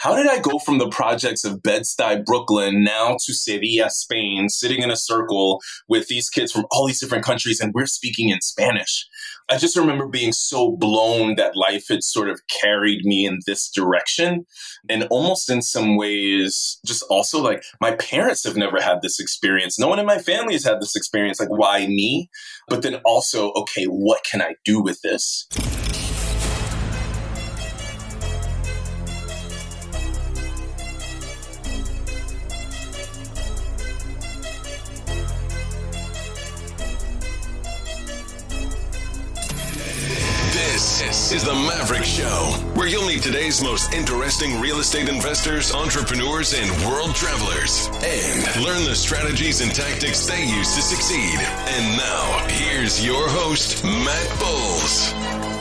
how did I go from the projects of Bed-Stuy, Brooklyn, now to Sevilla, Spain, sitting in a circle with these kids from all these different countries, and we're speaking in Spanish? I just remember being so blown that life had sort of carried me in this direction. And almost in some ways, just also like my parents have never had this experience. No one in my family has had this experience. Like, why me? But then also, okay, what can I do with this? This is the Maverick Show, where you'll meet today's most interesting real estate investors, entrepreneurs, and world travelers, and learn the strategies and tactics they use to succeed. And now, here's your host, Matt Bowles.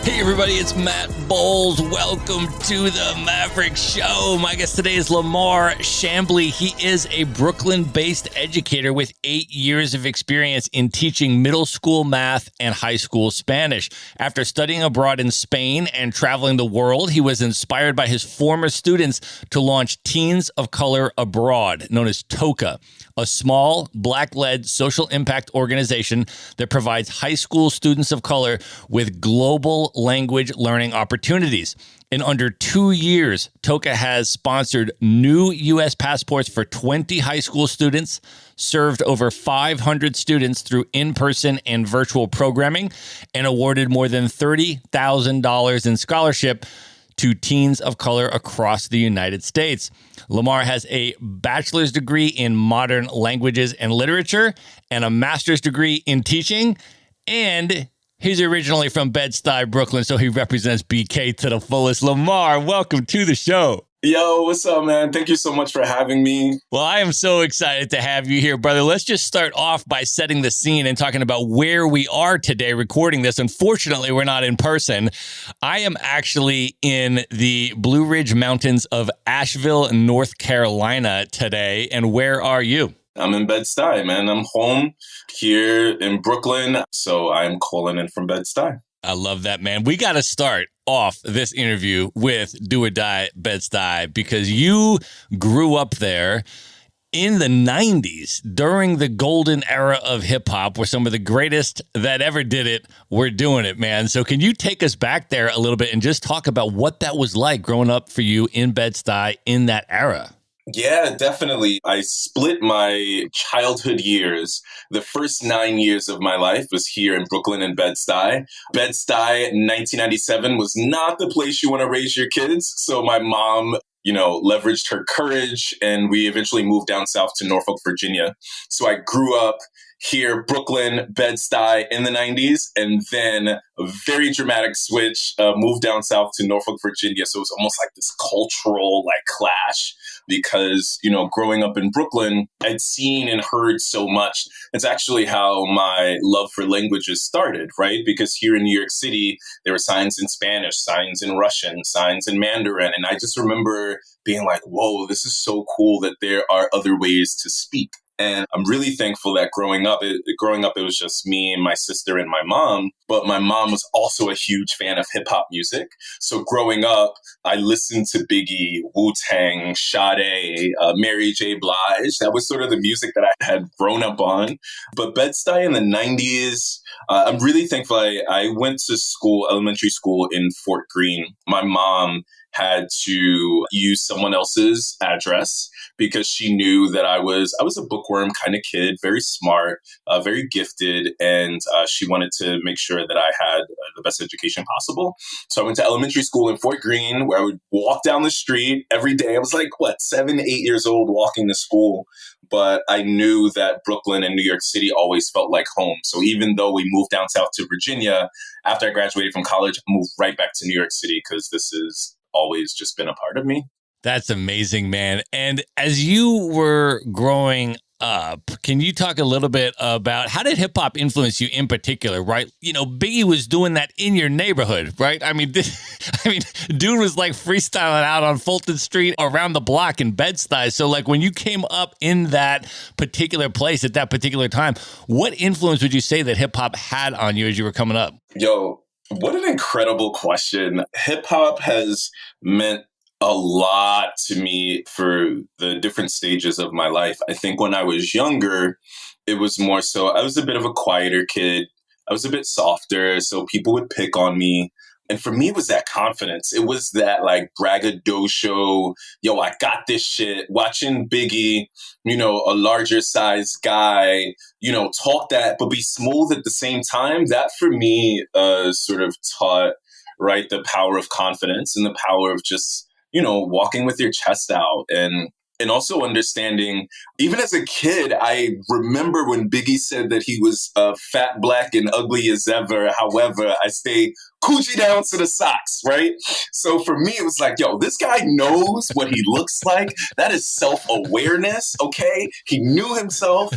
Hey everybody, it's Matt Bowles. Welcome to the Maverick Show. My guest today is Lamar Chambly. He is a Brooklyn-based educator with 8 years of experience in teaching middle school math and high school Spanish. After studying abroad in Spain and traveling the world, he was inspired by his former students to launch Teens of Color Abroad, known as TOCA, a small, Black-led social impact organization that provides high school students of color with global language learning opportunities. In under 2 years, TOCA has sponsored new U.S. passports for 20 high school students, served over 500 students through in-person and virtual programming, and awarded more than $30,000 in scholarship to teens of color across the United States. Lamar has a bachelor's degree in modern languages and literature and a master's degree in teaching, and he's originally from Bed-Stuy, Brooklyn, so he represents BK to the fullest. Lamar, welcome to the show. Yo, what's up, man? Thank you so much for having me. Well, I am so excited to have you here, brother. Let's just start off by setting the scene and talking about where we are today recording this. Unfortunately, we're not in person. I am actually in the Blue Ridge Mountains of Asheville, North Carolina today. And where are you? I'm in Bed-Stuy, man. I'm home here in Brooklyn, so I'm calling in from Bed-Stuy. I love that, man. We got to start off this interview with Do or Die Bed-Stuy because you grew up there in the 90s during the golden era of hip hop, where some of the greatest that ever did it were doing it, man. So can you take us back there a little bit and just talk about what that was like growing up for you in Bed-Stuy in that era? Yeah, definitely. I split my childhood years. The first 9 years of my life was here in Brooklyn and Bed-Stuy. Bed-Stuy in 1997 was not the place you want to raise your kids. So my mom, leveraged her courage, and we eventually moved down south to Norfolk, Virginia. So I grew up here, Brooklyn, Bed-Stuy in the 90s, and then a very dramatic switch, moved down south to Norfolk, Virginia. So it was almost like this cultural clash because, growing up in Brooklyn, I'd seen and heard so much. It's actually how my love for languages started, right? Because here in New York City, there were signs in Spanish, signs in Russian, signs in Mandarin. And I just remember being like, whoa, this is so cool that there are other ways to speak. And I'm really thankful that growing up, it was just me and my sister and my mom. But my mom was also a huge fan of hip hop music. So growing up, I listened to Biggie, Wu-Tang, Sade, Mary J. Blige. That was sort of the music that I had grown up on. But Bed-Stuy in the 90s, I'm really thankful. I went to elementary school in Fort Greene. My mom had to use someone else's address because she knew that I was a bookworm kind of kid, very smart, very gifted, and she wanted to make sure that I had the best education possible. So I went to elementary school in Fort Greene, where I would walk down the street every day. I was like, 7, 8 years old walking to school. But I knew that Brooklyn and New York City always felt like home. So even though we moved down south to Virginia, after I graduated from college, I moved right back to New York City because this has always just been a part of me. That's amazing, man. And as you were growing up, can you talk a little bit about how did hip hop influence you in particular, right? Biggie was doing that in your neighborhood, right? I mean, dude was like freestyling out on Fulton Street around the block in Bed-Stuy. So when you came up in that particular place at that particular time, what influence would you say that hip hop had on you as you were coming up? Yo, what an incredible question. Hip hop has meant A lot to me for the different stages of my life. I think when I was younger, it was more so I was a bit of a quieter kid. I was a bit softer, so people would pick on me. And for me, it was that confidence. It was that like braggadocio, yo, I got this shit. Watching Biggie, a larger size guy, talk that, but be smooth at the same time. That for me sort of taught, right, the power of confidence and the power of just walking with your chest out and also understanding, even as a kid, I remember when Biggie said that he was fat, black, and ugly as ever. However, I stay coochie down to the socks, right? So for me, it was like, yo, this guy knows what he looks like. That is self-awareness, okay? He knew himself.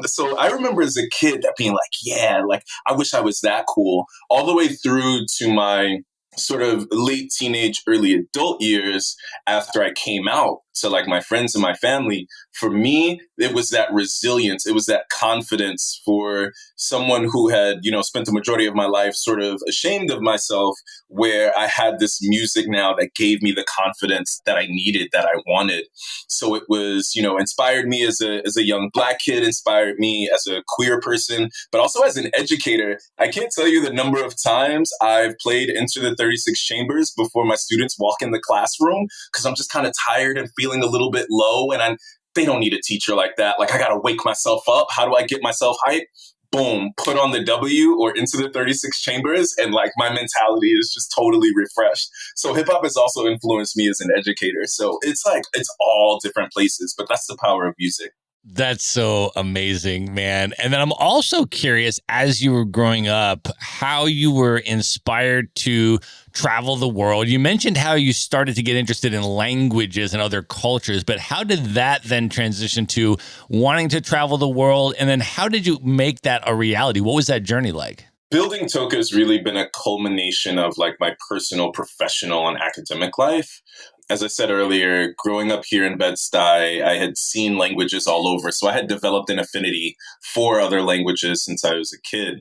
So I remember as a kid that being like, yeah, like, I wish I was that cool. All the way through to my sort of late teenage, early adult years after I came out to like my friends and my family. For me, it was that resilience. It was that confidence for someone who had, spent the majority of my life sort of ashamed of myself, where I had this music now that gave me the confidence that I needed, that I wanted. So it was, inspired me as a young Black kid, inspired me as a queer person, but also as an educator. I can't tell you the number of times I've played Enter the 36 Chambers before my students walk in the classroom because I'm just kind of tired and feeling a little bit low, and they don't need a teacher like that. Like, I got to wake myself up. How do I get myself hyped? Boom, put on the W or Into the 36 Chambers, and like my mentality is just totally refreshed. So hip hop has also influenced me as an educator. So it's all different places, but that's the power of music. That's so amazing, man. And then I'm also curious, as you were growing up, how you were inspired to travel the world. You mentioned how you started to get interested in languages and other cultures, but how did that then transition to wanting to travel the world? And then how did you make that a reality? What was that journey like? Building Toka has really been a culmination of like my personal, professional, and academic life. As I said earlier, growing up here in Bed-Stuy, I had seen languages all over. So I had developed an affinity for other languages since I was a kid.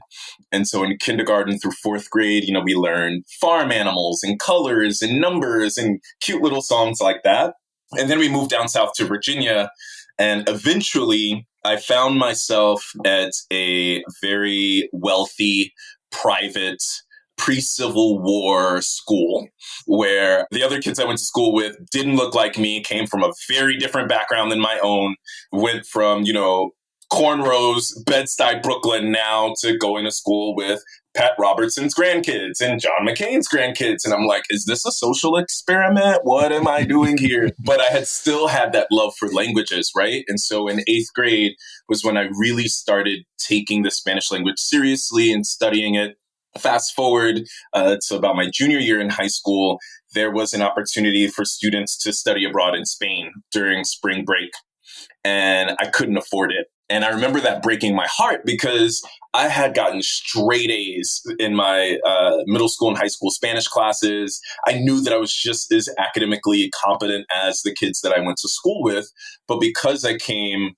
And so in kindergarten through fourth grade, we learned farm animals and colors and numbers and cute little songs like that. And then we moved down south to Virginia. And eventually I found myself at a very wealthy, private, pre-Civil War school where the other kids I went to school with didn't look like me, came from a very different background than my own, went from, cornrows, Bed-Stuy, Brooklyn, now to going to school with Pat Robertson's grandkids and John McCain's grandkids. And I'm like, is this a social experiment? What am I doing here? But I had still had that love for languages, right? And so in eighth grade was when I really started taking the Spanish language seriously and studying it. Fast forward to about my junior year in high school, there was an opportunity for students to study abroad in Spain during spring break, and I couldn't afford it. And I remember that breaking my heart because I had gotten straight A's in my middle school and high school Spanish classes. I knew that I was just as academically competent as the kids that I went to school with. But because I came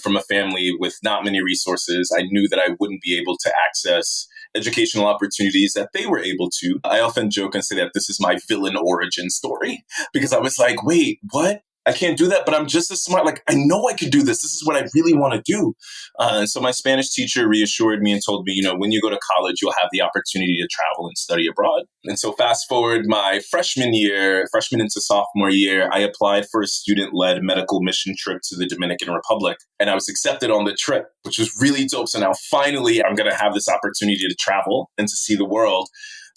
from a family with not many resources, I knew that I wouldn't be able to access educational opportunities that they were able to. I often joke and say that this is my villain origin story because I was like, wait, what? I can't do that, but I'm just as smart. Like, I know I could do this. This is what I really want to do. And so my Spanish teacher reassured me and told me, when you go to college, you'll have the opportunity to travel and study abroad. And so fast forward my freshman into sophomore year, I applied for a student-led medical mission trip to the Dominican Republic. And I was accepted on the trip, which was really dope. So now finally, I'm going to have this opportunity to travel and to see the world.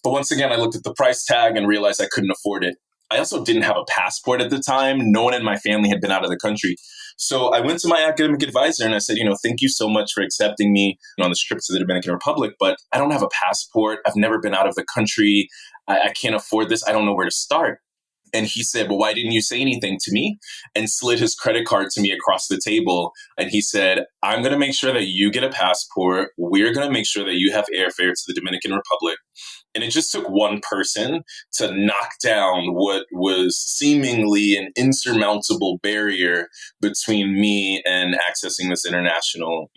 But once again, I looked at the price tag and realized I couldn't afford it. I also didn't have a passport at the time. No one in my family had been out of the country. So I went to my academic advisor and I said, thank you so much for accepting me on this trip to the Dominican Republic, but I don't have a passport. I've never been out of the country. I can't afford this. I don't know where to start. And he said, well, why didn't you say anything to me? And slid his credit card to me across the table. And he said, I'm going to make sure that you get a passport. We're going to make sure that you have airfare to the Dominican Republic. And it just took one person to knock down what was seemingly an insurmountable barrier between me and accessing this international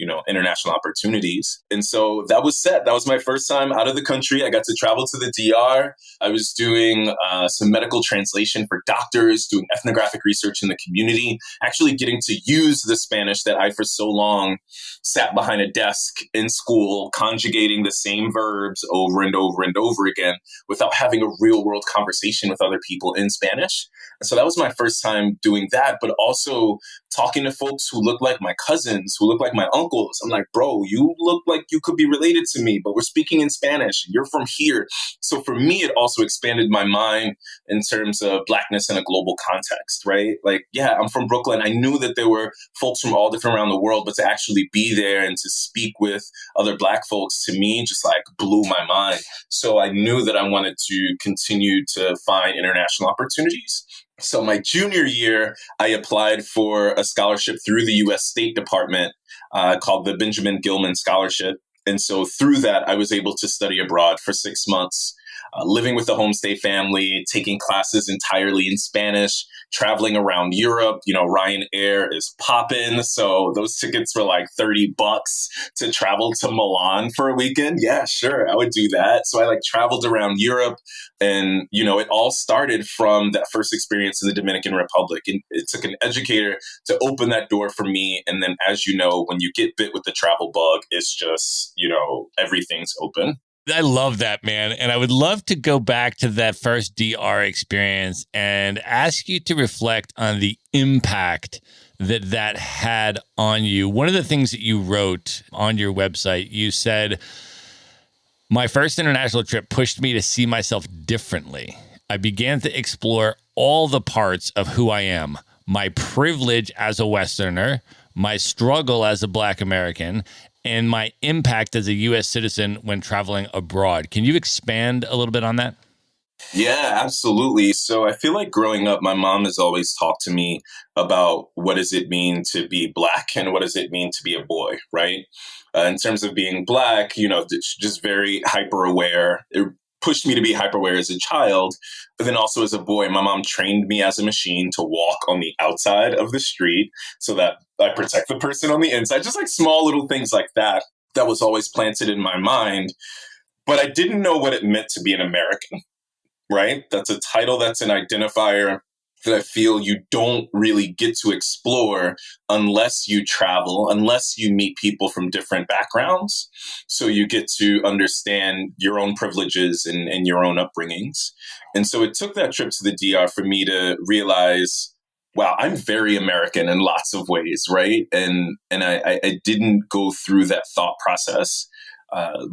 opportunities. And so that was set. That was my first time out of the country. I got to travel to the DR. I was doing some medical translation for doctors, doing ethnographic research in the community, actually getting to use the Spanish that I for so long sat behind a desk in school, conjugating the same verbs over and over and over again without having a real world conversation with other people in Spanish. And so that was my first time doing that, but also talking to folks who look like my cousins, who look like my uncles. I'm like, bro, you look like you could be related to me, but we're speaking in Spanish. You're from here. So for me, it also expanded my mind in terms of Blackness in a global context, right? Like, yeah, I'm from Brooklyn. I knew that there were folks from all different around the world, but to actually be there and to speak with other Black folks, to me, just like blew my mind. So I knew that I wanted to continue to find international opportunities. So my junior year, I applied for a scholarship through the U.S. State Department called the Benjamin Gilman Scholarship. And so through that, I was able to study abroad for 6 months, living with a homestay family, taking classes entirely in Spanish, traveling around Europe. Ryanair is popping. So those tickets were like $30 to travel to Milan for a weekend. Yeah, sure. I would do that. So I traveled around Europe, and, it all started from that first experience in the Dominican Republic. And it took an educator to open that door for me. And then, as you know, when you get bit with the travel bug, it's just, everything's open. I love that, man. And I would love to go back to that first DR experience and ask you to reflect on the impact that had on you. One of the things that you wrote on your website, you said, my first international trip pushed me to see myself differently. I began to explore all the parts of who I am, my privilege as a Westerner, my struggle as a Black American, and my impact as a U.S. citizen when traveling abroad. Can you expand a little bit on that? Yeah, absolutely. So I feel like growing up, my mom has always talked to me about what does it mean to be Black and what does it mean to be a boy, right? In terms of being Black, just very hyper aware. It pushed me to be hyper aware as a child, but then also as a boy, my mom trained me as a machine to walk on the outside of the street so that I protect the person on the inside. Just like small little things like that was always planted in my mind. But I didn't know what it meant to be an American, right? That's a title, that's an identifier that I feel you don't really get to explore unless you travel, unless you meet people from different backgrounds. So you get to understand your own privileges and your own upbringings. And so it took that trip to the DR for me to realize, wow, I'm very American in lots of ways, right? And I didn't go through that thought process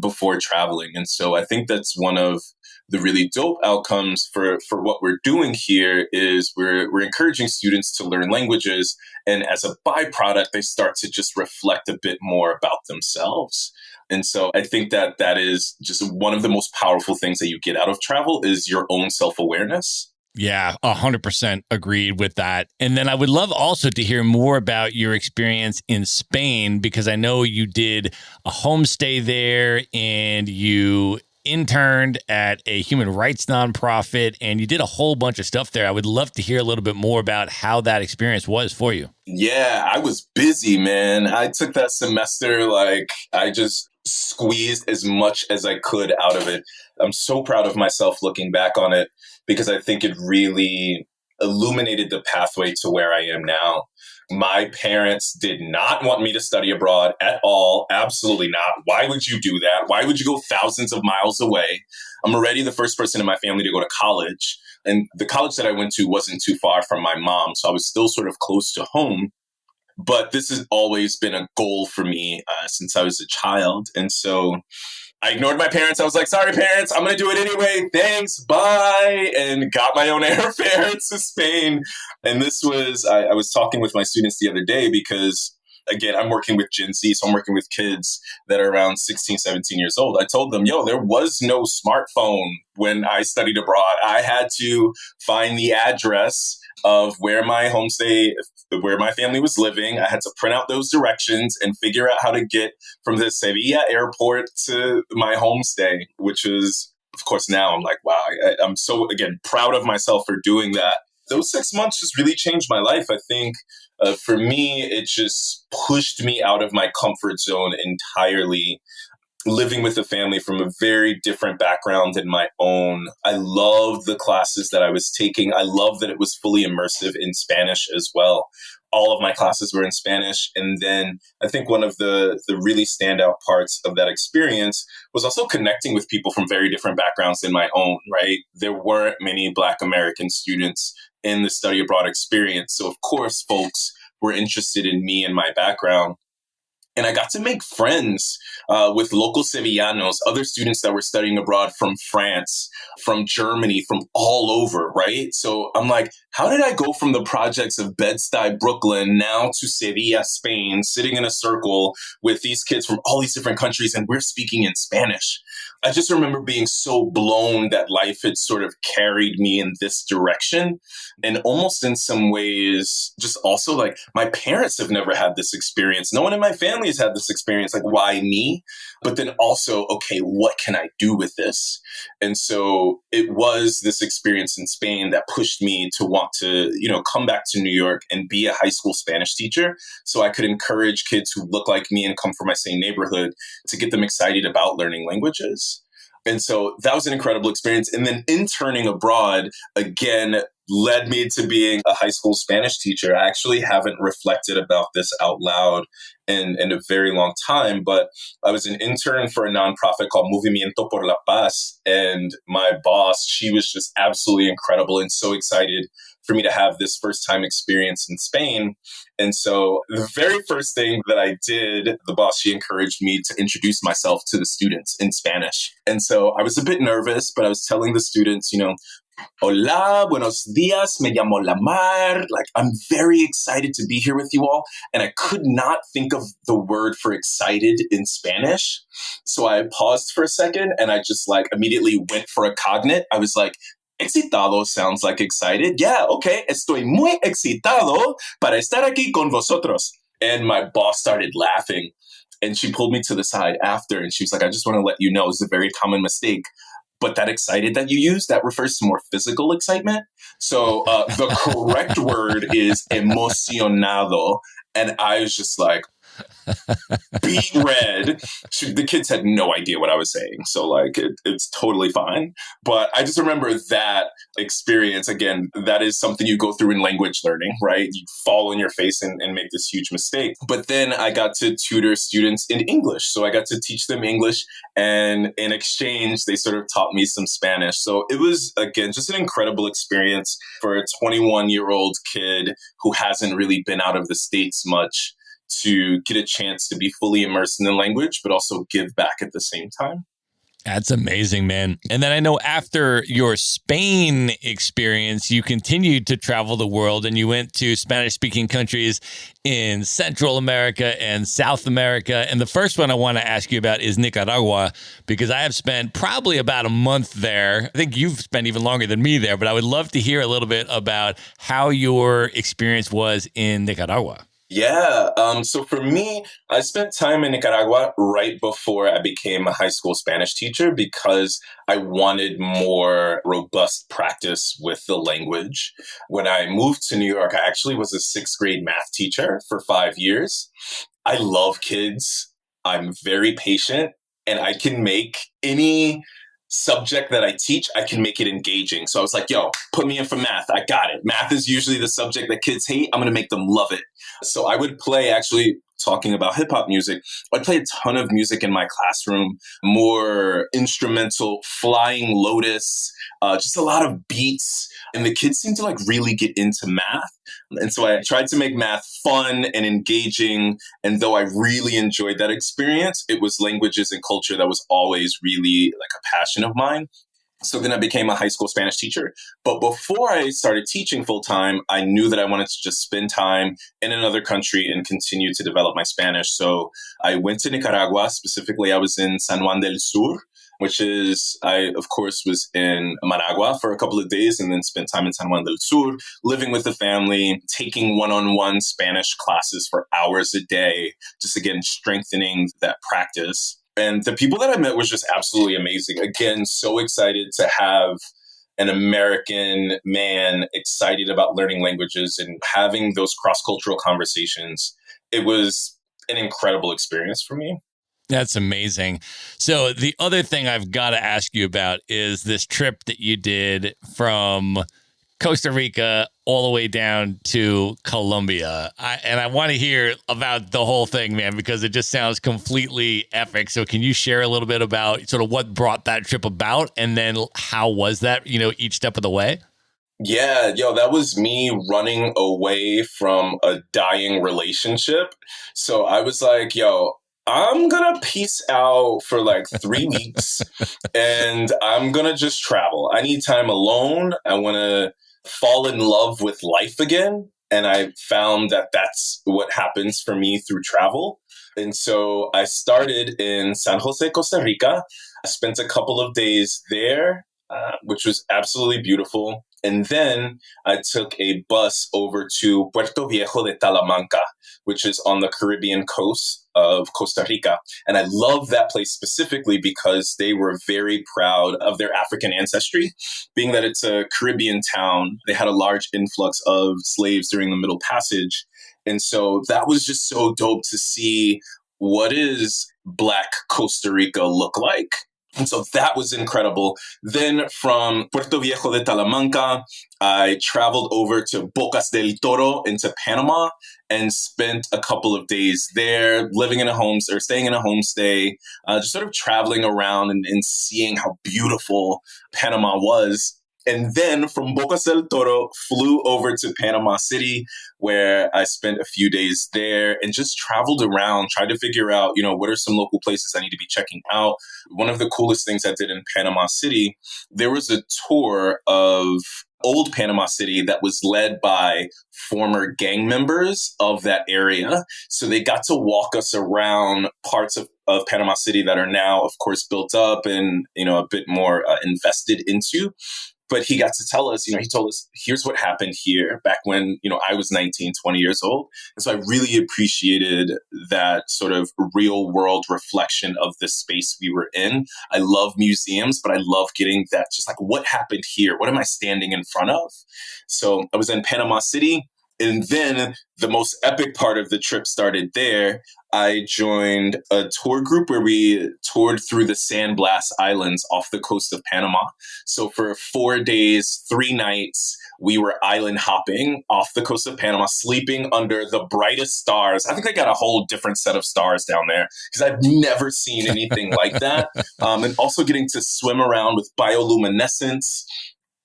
before traveling. And so I think that's one of the really dope outcomes for what we're doing here is we're encouraging students to learn languages. And as a byproduct, they start to just reflect a bit more about themselves. And so I think that is just one of the most powerful things that you get out of travel is your own self-awareness. Yeah, 100% agreed with that. And then I would love also to hear more about your experience in Spain, because I know you did a homestay there and you interned at a human rights nonprofit and you did a whole bunch of stuff there. I would love to hear a little bit more about how that experience was for you. Yeah, I was busy, man. I took that semester, I just squeezed as much as I could out of it. I'm so proud of myself looking back on it because I think it really illuminated the pathway to where I am now. My parents did not want me to study abroad at all. Absolutely not. Why would you do that? Why would you go thousands of miles away? I'm already the first person in my family to go to college. And the college that I went to wasn't too far from my mom. So I was still sort of close to home. But this has always been a goal for me since I was a child. And so I ignored my parents. I was like, sorry, parents, I'm going to do it anyway. Thanks. Bye. And got my own airfare to Spain. And this was, I was talking with my students the other day because, again, I'm working with Gen Z. So I'm working with kids that are around 16, 17 years old. I told them, there was no smartphone when I studied abroad. I had to find the address of where my family was living. I had to print out those directions and figure out how to get from the Sevilla airport to my homestay, which was of course, now I'm like, wow, I'm so, again, proud of myself for doing that. Those 6 months just really changed my life. I think for me, it just pushed me out of my comfort zone entirely, living with a family from a very different background than my own. I loved the classes that I was taking. I loved that it was fully immersive in Spanish as well. All of my classes were in Spanish. And then I think one of the really standout parts of that experience was also connecting with people from very different backgrounds than my own, right? There weren't many Black American students in the study abroad experience. So of course, folks were interested in me and my background. And I got to make friends with local Sevillanos, other students that were studying abroad from France, from Germany, from all over, right? So I'm like, how did I go from the projects of Bed-Stuy, Brooklyn, now to Sevilla, Spain, sitting in a circle with these kids from all these different countries, and we're speaking in Spanish? I just remember being so blown that life had sort of carried me in this direction. And almost in some ways, just also like my parents have never had this experience. No one in my family has had this experience. Like, why me? But then also, okay, what can I do with this? And so it was this experience in Spain that pushed me to want to, come back to New York and be a high school Spanish teacher so I could encourage kids who look like me and come from my same neighborhood to get them excited about learning languages. And so that was an incredible experience. And then interning abroad, again, led me to being a high school Spanish teacher. I actually haven't reflected about this out loud in a very long time, but I was an intern for a nonprofit called Movimiento por la Paz. And my boss, she was just absolutely incredible and so excited for me to have this first time experience in Spain. And so the very first thing that I did, the boss, she encouraged me to introduce myself to the students in Spanish. And so I was a bit nervous, but I was telling the students, Hola, buenos dias, me llamo Lamar. Like, I'm very excited to be here with you all. And I could not think of the word for excited in Spanish. So I paused for a second and I just immediately went for a cognate. I was like, excitado sounds like excited. Yeah, okay. Estoy muy excitado para estar aquí con vosotros. And my boss started laughing. And she pulled me to the side after. And she was like, I just want to let you know, it's a very common mistake. But that excited that you use, that refers to more physical excitement. So the correct word is emocionado. And I was just like, beet red. The kids had no idea what I was saying. So it's totally fine. But I just remember that experience. Again, that is something you go through in language learning, right? You fall on your face and make this huge mistake. But then I got to tutor students in English. So I got to teach them English. And in exchange, they sort of taught me some Spanish. So it was, again, just an incredible experience for a 21-year-old kid who hasn't really been out of the States much, to get a chance to be fully immersed in the language, but also give back at the same time. That's amazing, man. And then I know after your Spain experience, you continued to travel the world and you went to Spanish-speaking countries in Central America and South America. And the first one I want to ask you about is Nicaragua, because I have spent probably about a month there. I think you've spent even longer than me there, but I would love to hear a little bit about how your experience was in Nicaragua. Yeah. So for me, I spent time in Nicaragua right before I became a high school Spanish teacher because I wanted more robust practice with the language. When I moved to New York, I actually was a sixth grade math teacher for 5 years. I love kids. I'm very patient and I can make any subject that I teach, I can make it engaging. So I was like, yo, put me in for math. I got it. Math is usually the subject that kids hate. I'm going to make them love it. So I would play, actually talking about hip hop music, I'd play a ton of music in my classroom, more instrumental, Flying Lotus, just a lot of beats. And the kids seemed to really get into math. And so I tried to make math fun and engaging. And though I really enjoyed that experience, it was languages and culture that was always really a passion of mine. So then I became a high school Spanish teacher. But before I started teaching full time, I knew that I wanted to just spend time in another country and continue to develop my Spanish. So I went to Nicaragua. Specifically, I was in San Juan del Sur, which is, I, of course, was in Managua for a couple of days and then spent time in San Juan del Sur, living with the family, taking one-on-one Spanish classes for hours a day, just again, strengthening that practice. And the people that I met was just absolutely amazing. Again, so excited to have an American man excited about learning languages and having those cross-cultural conversations. It was an incredible experience for me. That's amazing. So the other thing I've got to ask you about is this trip that you did from Costa Rica all the way down to Colombia. I want to hear about the whole thing, man, because it just sounds completely epic. So can you share a little bit about sort of what brought that trip about, and then how was that, each step of the way? Yeah, that was me running away from a dying relationship. So I was like, I'm gonna peace out for like 3 weeks and I'm gonna just travel. I need time alone. I wanna fall in love with life again. And I found that that's what happens for me through travel. And so I started in San Jose, Costa Rica. I spent a couple of days there, which was absolutely beautiful. And then I took a bus over to Puerto Viejo de Talamanca, which is on the Caribbean coast of Costa Rica. And I love that place specifically because they were very proud of their African ancestry. Being that it's a Caribbean town, they had a large influx of slaves during the Middle Passage. And so that was just so dope to see what is Black Costa Rica look like. And so that was incredible. Then from Puerto Viejo de Talamanca, I traveled over to Bocas del Toro into Panama and spent a couple of days there, staying in a homestay, just sort of traveling around and seeing how beautiful Panama was. And then from Bocas del Toro, flew over to Panama City, where I spent a few days there and just traveled around, tried to figure out, what are some local places I need to be checking out. One of the coolest things I did in Panama City, there was a tour of old Panama City that was led by former gang members of that area. So they got to walk us around parts of Panama City that are now, of course, built up and, a bit more invested into. But he got to tell us, he told us, here's what happened here back when, I was 19, 20 years old. And so I really appreciated that sort of real world reflection of the space we were in. I love museums, but I love getting that just like, what happened here? What am I standing in front of? So I was in Panama City. And then the most epic part of the trip started there. I joined a tour group where we toured through the San Blas Islands off the coast of Panama. So for 4 days, 3 nights, we were island hopping off the coast of Panama, sleeping under the brightest stars. I think they got a whole different set of stars down there because I've never seen anything like that. And also getting to swim around with bioluminescence.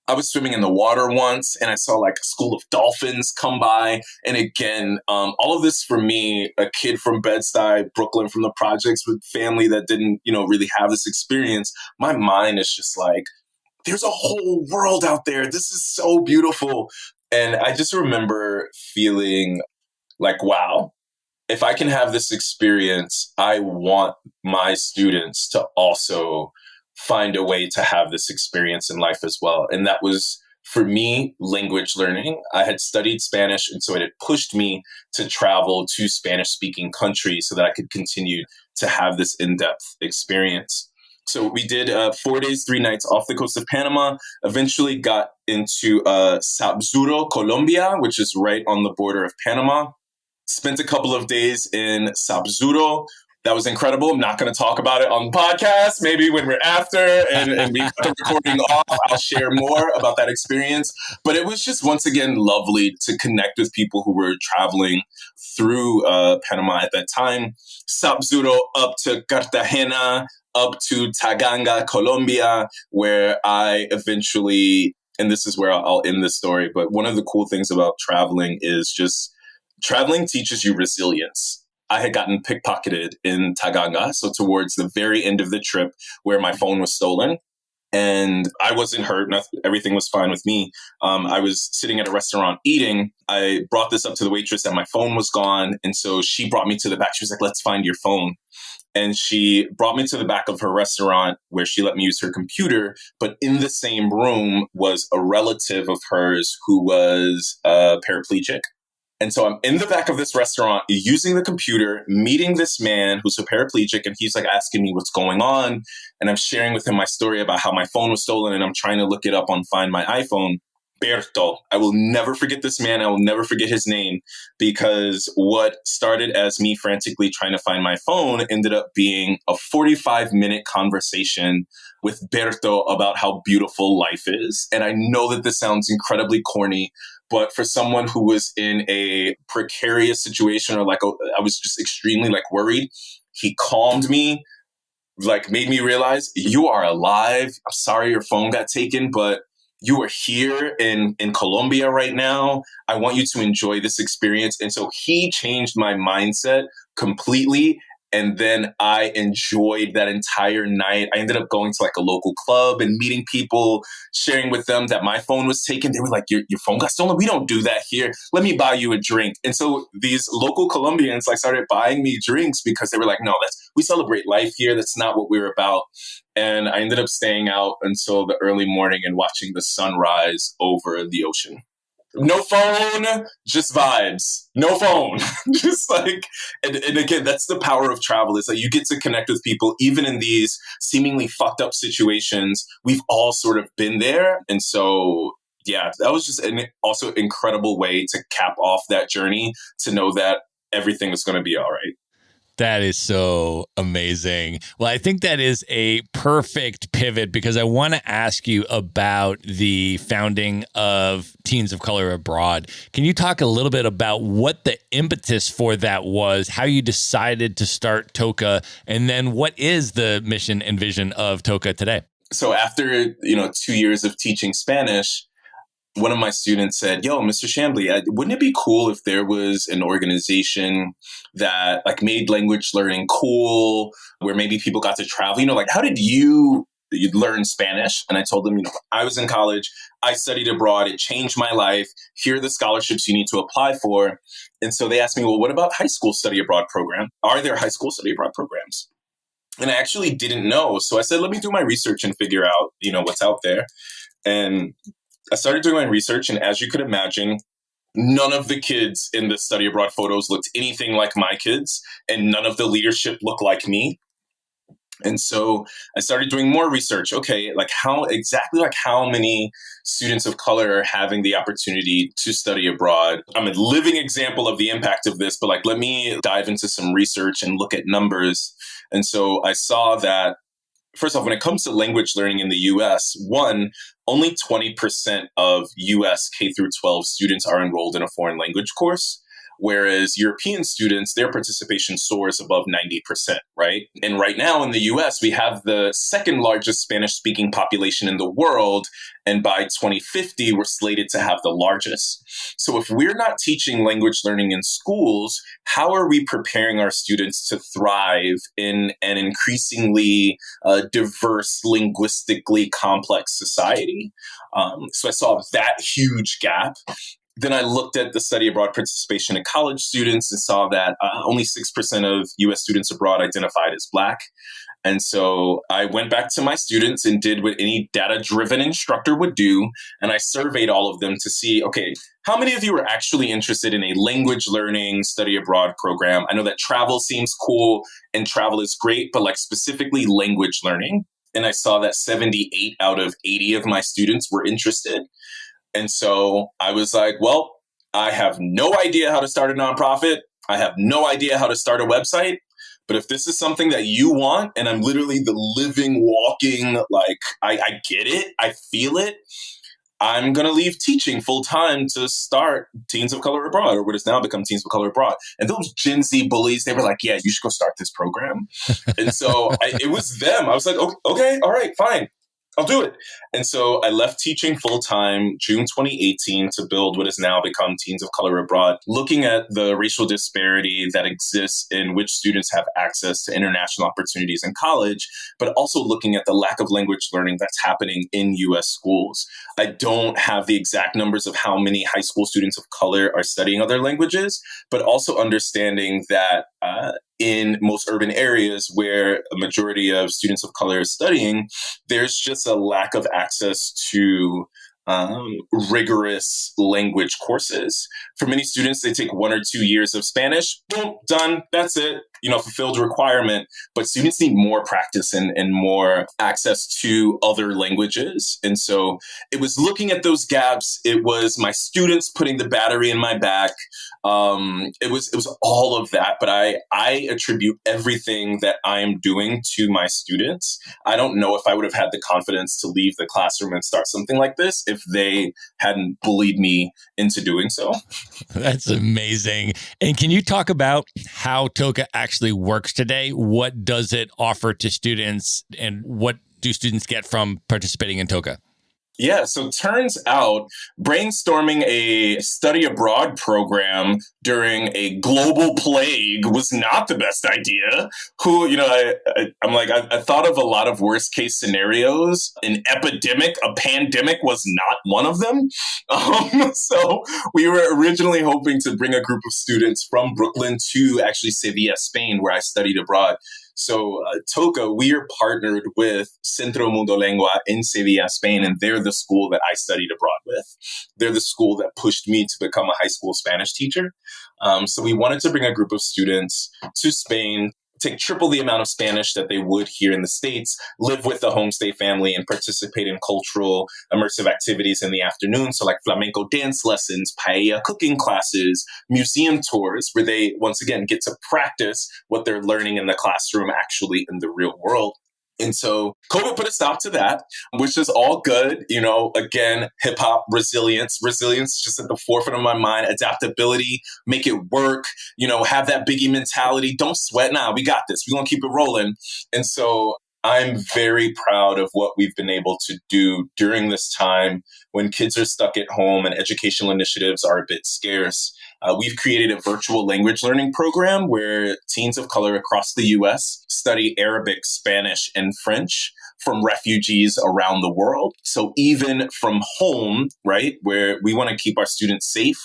I was swimming in the water once and I saw like a school of dolphins come by. And again, all of this for me, a kid from Bed-Stuy, Brooklyn, from the projects with family that didn't, really have this experience. My mind is just like, there's a whole world out there. This is so beautiful. And I just remember feeling like, wow, if I can have this experience, I want my students to also find a way to have this experience in life as well. And that was, for me, language learning. I had studied Spanish, and so it had pushed me to travel to Spanish-speaking countries so that I could continue to have this in-depth experience. So we did 4 days, 3 nights off the coast of Panama, eventually got into Sabzuro, Colombia, which is right on the border of Panama. Spent a couple of days in Sabzuro. That was incredible. I'm not going to talk about it on the podcast. Maybe when we're after and we cut the recording off, I'll share more about that experience. But it was just, once again, lovely to connect with people who were traveling through Panama at that time. Sabzuro up to Cartagena, up to Taganga, Colombia, where I eventually, and this is where I'll end this story, but one of the cool things about traveling is just traveling teaches you resilience. I had gotten pickpocketed in Taganga, so towards the very end of the trip where my phone was stolen. And I wasn't hurt. Everything was fine with me. I was sitting at a restaurant eating. I brought this up to the waitress that my phone was gone. And so she brought me to the back. She was like, let's find your phone. And she brought me to the back of her restaurant where she let me use her computer. But in the same room was a relative of hers who was paraplegic. And so I'm in the back of this restaurant using the computer, meeting this man who's a paraplegic, and he's like asking me what's going on. And I'm sharing with him my story about how my phone was stolen, and I'm trying to look it up on Find My iPhone. Berto. I will never forget this man. I will never forget his name, because what started as me frantically trying to find my phone ended up being a 45-minute conversation with Berto about how beautiful life is. And I know that this sounds incredibly corny, but for someone who was in a precarious situation, or I was just extremely worried, he calmed me, made me realize, you are alive. I'm sorry your phone got taken, but you are here in Colombia right now. I want you to enjoy this experience. And so he changed my mindset completely. And then I enjoyed that entire night. I ended up going to a local club and meeting people, sharing with them that my phone was taken. They were like, your phone got stolen? We don't do that here. Let me buy you a drink. And so these local Colombians started buying me drinks, because they were like, no, we celebrate life here. That's not what we're about. And I ended up staying out until the early morning and watching the sunrise over the ocean. No phone, just vibes. No phone. And again, that's the power of travel, is that you get to connect with people, even in these seemingly fucked up situations. We've all sort of been there. And so, yeah, that was just an also incredible way to cap off that journey, to know that everything is going to be all right. That is so amazing. Well, I think that is a perfect pivot, because I want to ask you about the founding of Teens of Color Abroad. Can you talk a little bit about what the impetus for that was, how you decided to start TOCA, and then what is the mission and vision of TOCA today? So after, 2 years of teaching Spanish, one of my students said, yo, Mr. Chambly, wouldn't it be cool if there was an organization that made language learning cool, where maybe people got to travel? How did you learn Spanish? And I told them, I was in college, I studied abroad, it changed my life. Here are the scholarships you need to apply for. And so they asked me, well, what about high school study abroad program? Are there high school study abroad programs? And I actually didn't know. So I said, let me do my research and figure out, what's out there. And I started doing my research, and as you could imagine, none of the kids in the study abroad photos looked anything like my kids, and none of the leadership looked like me. And so I started doing more research. Okay, how many students of color are having the opportunity to study abroad? I'm a living example of the impact of this, but let me dive into some research and look at numbers. And so I saw that, first off, when it comes to language learning in the US, only 20% of US K through 12 students are enrolled in a foreign language course, whereas European students, their participation soars above 90%, right? And right now in the US, we have the second largest Spanish-speaking population in the world, and by 2050, we're slated to have the largest. So if we're not teaching language learning in schools, how are we preparing our students to thrive in an increasingly diverse, linguistically complex society? So I saw that huge gap. Then I looked at the study abroad participation in college students and saw that only 6% of US students abroad identified as Black. And so I went back to my students and did what any data-driven instructor would do. And I surveyed all of them to see, okay, how many of you are actually interested in a language learning study abroad program? I know that travel seems cool and travel is great, but specifically language learning. And I saw that 78 out of 80 of my students were interested. And so I was like, well, I have no idea how to start a nonprofit. I have no idea how to start a website. But if this is something that you want, and I'm literally the living, walking, I get it, I feel it, I'm going to leave teaching full time to start Teens of Color Abroad, or what has now become Teens of Color Abroad. And those Gen Z bullies, they were like, yeah, you should go start this program. And so it was them. I was like, okay, all right, fine. I'll do it. And so I left teaching full-time June 2018 to build what has now become Teens of Color Abroad, looking at the racial disparity that exists in which students have access to international opportunities in college, but also looking at the lack of language learning that's happening in U.S. schools. I don't have the exact numbers of how many high school students of color are studying other languages, but also understanding that in most urban areas where a majority of students of color is studying, there's just a lack of access to rigorous language courses. For many students, they take 1 or 2 years of Spanish. Boom, done. That's it. Fulfilled requirement. But students need more practice and more access to other languages. And so it was looking at those gaps. It was my students putting the battery in my back. It was all of that. But I attribute everything that I am doing to my students. I don't know if I would have had the confidence to leave the classroom and start something like this if they hadn't bullied me into doing so. That's amazing. And can you talk about how Toca actually works today? What does it offer to students, and what do students get from participating in Toca? Yeah, so it turns out brainstorming a study abroad program during a global plague was not the best idea. I thought of a lot of worst case scenarios. An epidemic, a pandemic was not one of them. So we were originally hoping to bring a group of students from Brooklyn to actually Sevilla, Spain, where I studied abroad. So Toca, we are partnered with Centro Mundo Lengua in Sevilla, Spain, and they're the school that I studied abroad with. They're the school that pushed me to become a high school Spanish teacher. So we wanted to bring a group of students to Spain, take triple the amount of Spanish that they would here in the States, live with the homestay family, and participate in cultural immersive activities in the afternoon. So like flamenco dance lessons, paella cooking classes, museum tours, where they, once again, get to practice what they're learning in the classroom actually in the real world. And so COVID put a stop to that, which is all good. Again, hip hop, resilience is just at the forefront of my mind. Adaptability, make it work, have that Biggie mentality. Don't sweat now. We got this. We're going to keep it rolling. And so I'm very proud of what we've been able to do during this time when kids are stuck at home and educational initiatives are a bit scarce. We've created a virtual language learning program where teens of color across the U.S. study Arabic, Spanish, and French from refugees around the world. So even from home, right, where we want to keep our students safe,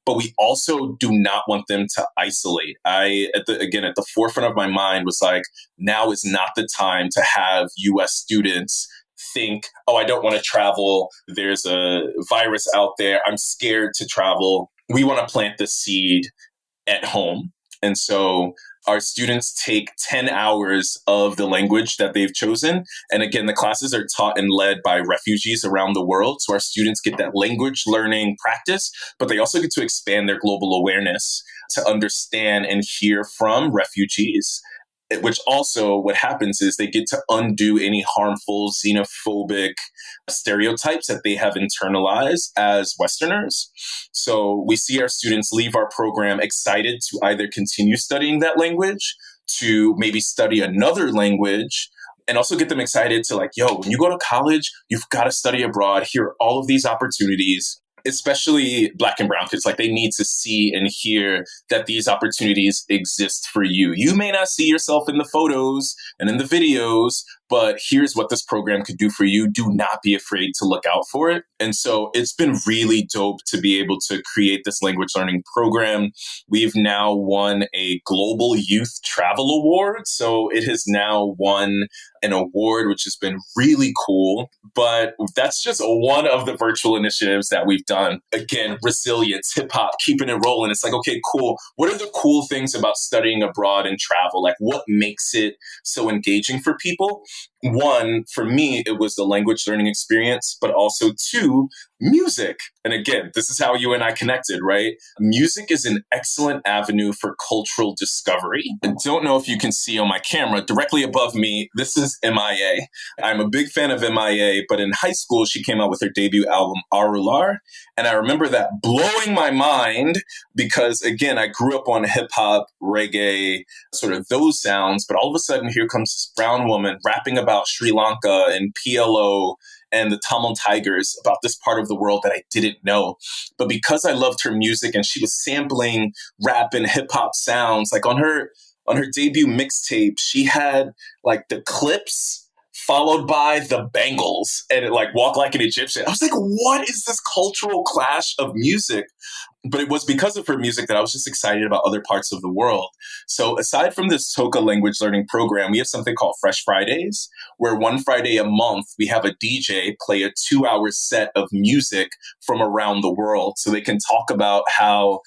but we also do not want them to isolate. At the forefront of my mind was like, now is not the time to have U.S. students think, oh, I don't want to travel. There's a virus out there. I'm scared to travel. We want to plant the seed at home. And so our students take 10 hours of the language that they've chosen. And again, the classes are taught and led by refugees around the world. So our students get that language learning practice, but they also get to expand their global awareness to understand and hear from refugees. Which also what happens is they get to undo any harmful xenophobic stereotypes that they have internalized as Westerners. So we see our students leave our program excited to either continue studying that language, to maybe study another language, and also get them excited to like, when you go to college, you've got to study abroad. Here are all of these opportunities. Especially Black and brown kids, like they need to see and hear that these opportunities exist for you. You may not see yourself in the photos and in the videos, but here's what this program could do for you. Do not be afraid to look out for it. And so it's been really dope to be able to create this language learning program. We've now won a Global Youth Travel Award. So it has now won an award, which has been really cool. But that's just one of the virtual initiatives that we've done. Again, resilience, hip hop, keeping it rolling. It's like, okay, cool. What are the cool things about studying abroad and travel? Like what makes it so engaging for people? One, for me, it was the language learning experience, but also two, music. And again, this is how you and I connected, right? Music is an excellent avenue for cultural discovery. I don't know if you can see on my camera, directly above me, this is MIA. I'm a big fan of MIA, but in high school, she came out with her debut album, Arular. And I remember that blowing my mind because, again, I grew up on hip hop, reggae, sort of those sounds. But all of a sudden, here comes this brown woman rapping about Sri Lanka and PLO and the Tamil Tigers, about this part of the world that I didn't know. But because I loved her music and she was sampling rap and hip hop sounds, like on her debut mixtape, she had like the Clips followed by the Bangles and it like Walk Like an Egyptian. I was like, what is this cultural clash of music? But it was because of her music that I was just excited about other parts of the world. So aside from this Toca language learning program, we have something called Fresh Fridays, where one Friday a month, we have a DJ play a 2-hour set of music from around the world. So they can talk about how,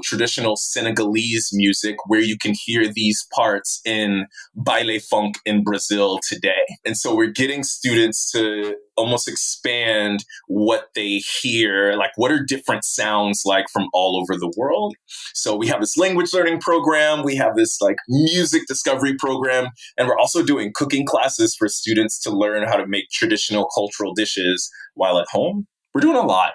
traditional Senegalese music, where you can hear these parts in baile funk in Brazil today. And so we're getting students to almost expand what they hear, like what are different sounds like from all over the world. So we have this language learning program, we have this like music discovery program, and we're also doing cooking classes for students to learn how to make traditional cultural dishes while at home. We're doing a lot.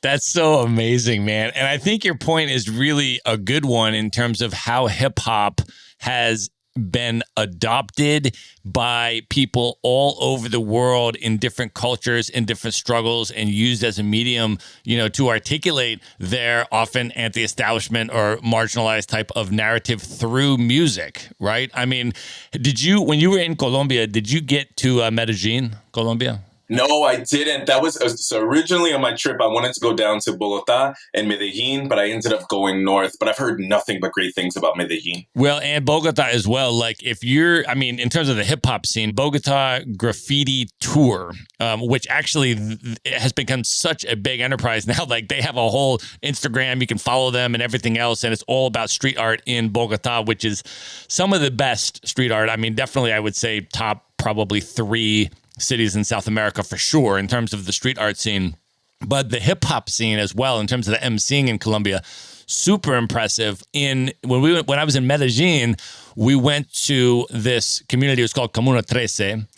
That's so amazing, man. And I think your point is really a good one in terms of how hip hop has been adopted by people all over the world in different cultures, in different struggles, and used as a medium, to articulate their often anti-establishment or marginalized type of narrative through music, right? I mean, when you were in Colombia, did you get to Medellin, Colombia? No, I didn't. That was so originally on my trip, I wanted to go down to Bogota and Medellin, but I ended up going north. But I've heard nothing but great things about Medellin. Well, and Bogota as well. Like in terms of the hip hop scene, Bogota Graffiti Tour, which actually has become such a big enterprise now. Like they have a whole Instagram, you can follow them and everything else. And it's all about street art in Bogota, which is some of the best street art. I mean, definitely, I would say top probably 3 cities in South America for sure in terms of the street art scene, but the hip hop scene as well in terms of the emceeing in Colombia, super impressive. When I was in Medellin, we went to this community. It was called Comuna 13,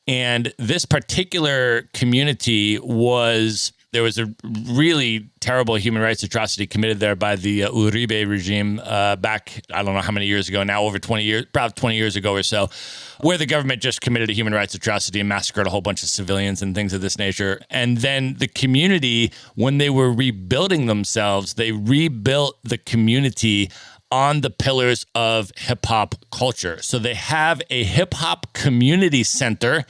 and this particular community there was a really terrible human rights atrocity committed there by the Uribe regime back, I don't know how many years ago now, over 20 years, about 20 years ago or so, where the government just committed a human rights atrocity and massacred a whole bunch of civilians and things of this nature. And then the community, when they were rebuilding themselves, they rebuilt the community on the pillars of hip hop culture. So they have a hip hop community center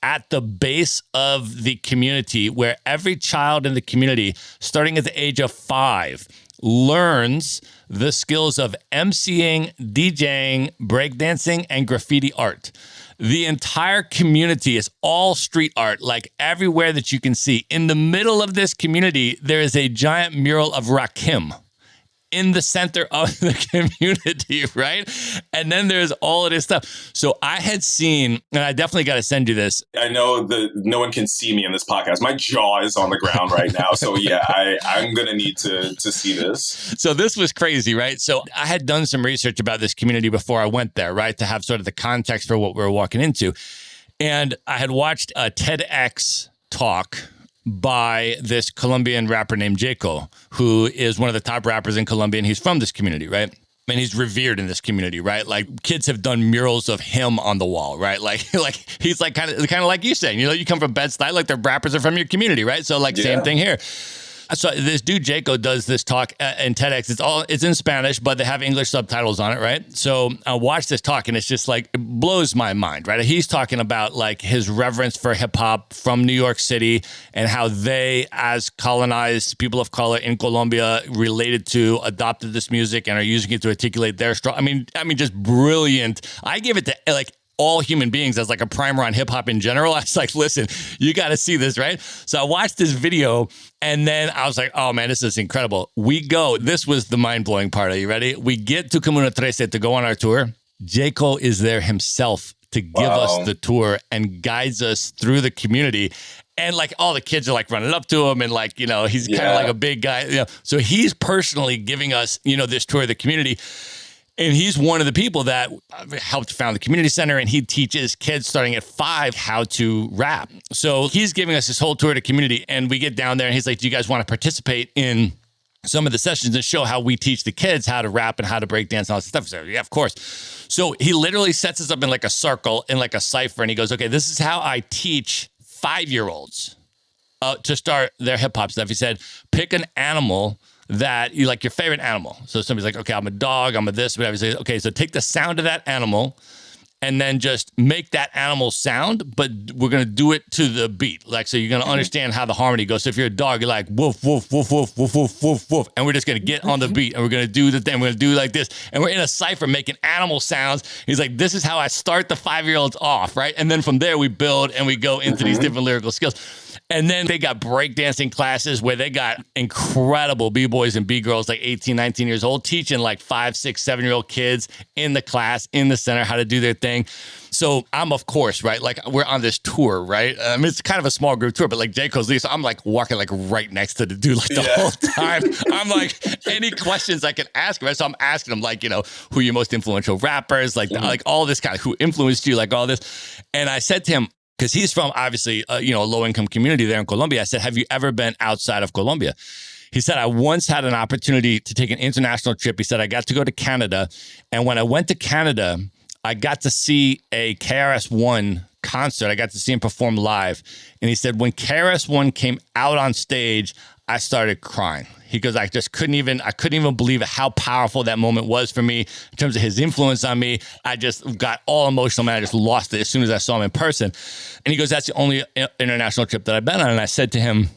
at the base of the community where every child in the community, starting at the age of 5, learns the skills of emceeing, DJing, breakdancing, and graffiti art. The entire community is all street art, like everywhere that you can see. In the middle of this community, there is a giant mural of Rakim in the center of the community, right? And then there's all of this stuff. So I had seen, and I definitely got to send you this. I know that no one can see me in this podcast. My jaw is on the ground right now. So yeah, I'm going to need to see this. So this was crazy, right? So I had done some research about this community before I went there, right? To have sort of the context for what we were walking into. And I had watched a TEDx talk by this Colombian rapper named Jaco, who is one of the top rappers in Colombia, and he's from this community, right? And he's revered in this community, right? Like kids have done murals of him on the wall, right? Like he's like kind of like you saying, you come from Bed-Stuy, like the rappers are from your community, right? So Same thing here. So this dude Jaco does this talk in TEDx. It's in Spanish, but they have English subtitles on it, right? So I watched this talk, and it's just like it blows my mind, right? He's talking about like his reverence for hip hop from New York City and how they, as colonized people of color in Colombia, related to, adopted this music and are using it to articulate their struggle. I mean, just brilliant. I give it to like all human beings as like a primer on hip hop in general. I was like, listen, you got to see this, right? So I watched this video, and then I was like, oh man, this is incredible. This was the mind-blowing part. Are you ready? We get to Comuna 13 to go on our tour. Jaco is there himself to give us the tour and guides us through the community. And like all the kids are like running up to him, and like, he's kind of like a big guy. So he's personally giving us, this tour of the community. And he's one of the people that helped found the community center, and he teaches kids starting at 5 how to rap. So he's giving us this whole tour of the community, and we get down there, and he's like, do you guys want to participate in some of the sessions and show how we teach the kids how to rap and how to break dance and all this stuff? So yeah, of course. So he literally sets us up in like a circle, in like a cipher, and he goes, okay, this is how I teach 5-year-olds to start their hip hop stuff. He said, pick an animal that you like, your favorite animal. So somebody's like, okay, I'm a dog, I'm a this, whatever. He says, okay, so take the sound of that animal and then just make that animal sound, but we're going to do it to the beat. Like, so you're going to understand how the harmony goes. So if you're a dog, you're like, woof, woof, woof, woof, woof, woof, woof, woof. And we're just going to get on the beat and we're going to do the thing. We're going to do like this. And we're in a cipher making animal sounds. He's like, this is how I start the 5-year-olds off, right? And then from there we build and we go into these different lyrical skills. And then they got breakdancing classes where they got incredible B-boys and B-girls, like 18, 19 years old, teaching like 5, 6, 7-year-old kids in the class, in the center, how to do their thing. So I'm, of course, right? Like, we're on this tour, right? I mean, it's kind of a small group tour, but like J. Cole's lead, so I'm like walking like right next to the dude like the whole time. I'm like, any questions I can ask him, right? So I'm asking him like, who are your most influential rappers? Like, like all this kind of, who influenced you? Like all this. And I said to him, because he's from, obviously, a low-income community there in Colombia. I said, have you ever been outside of Colombia? He said, I once had an opportunity to take an international trip. He said, I got to go to Canada. And when I went to Canada, I got to see a KRS-One concert. I got to see him perform live. And he said, when KRS-One came out on stage, I started crying. He goes, I couldn't even believe how powerful that moment was for me in terms of his influence on me. I just got all emotional, man. I just lost it as soon as I saw him in person. And he goes, that's the only international trip that I've been on. And I said to him,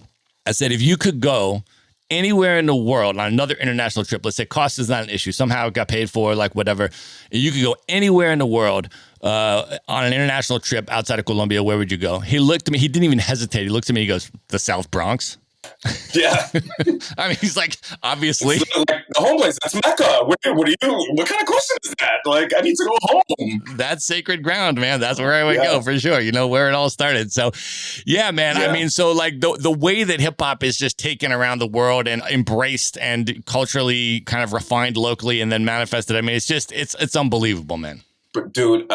if you could go anywhere in the world on another international trip, let's say cost is not an issue, somehow it got paid for, like whatever, you could go anywhere in the world on an international trip outside of Colombia, where would you go? He looked at me, he didn't even hesitate. He looked at me, he goes, the South Bronx. Yeah. I mean, he's like, obviously. Like, the home place, that's Mecca. What kind of question is that? Like, I need to go home. That's sacred ground, man. That's where I would go for sure. Where it all started. So, yeah, man. Yeah. I mean, so like the way that hip hop is just taken around the world and embraced and culturally kind of refined locally and then manifested. I mean, it's unbelievable, man. But dude,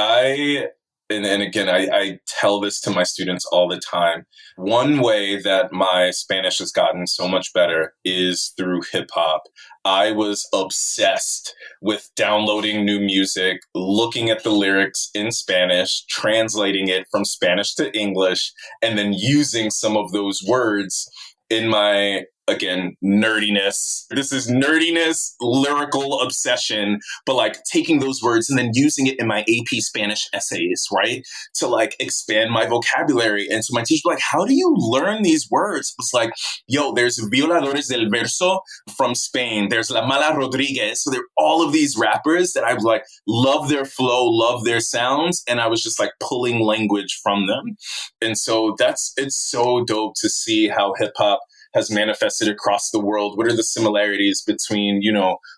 and again, I tell this to my students all the time. One way that my Spanish has gotten so much better is through hip hop. I was obsessed with downloading new music, looking at the lyrics in Spanish, translating it from Spanish to English, and then using some of those words in my, again, nerdiness. This is nerdiness, lyrical obsession, but like taking those words and then using it in my AP Spanish essays, right? To like expand my vocabulary. And so my teacher was like, how do you learn these words? It's like, yo, there's Violadores del Verso from Spain. There's La Mala Rodriguez. So there are all of these rappers that I was like, love their flow, love their sounds. And I was just like pulling language from them. And so it's so dope to see how hip hop has manifested across the world. What are the similarities between,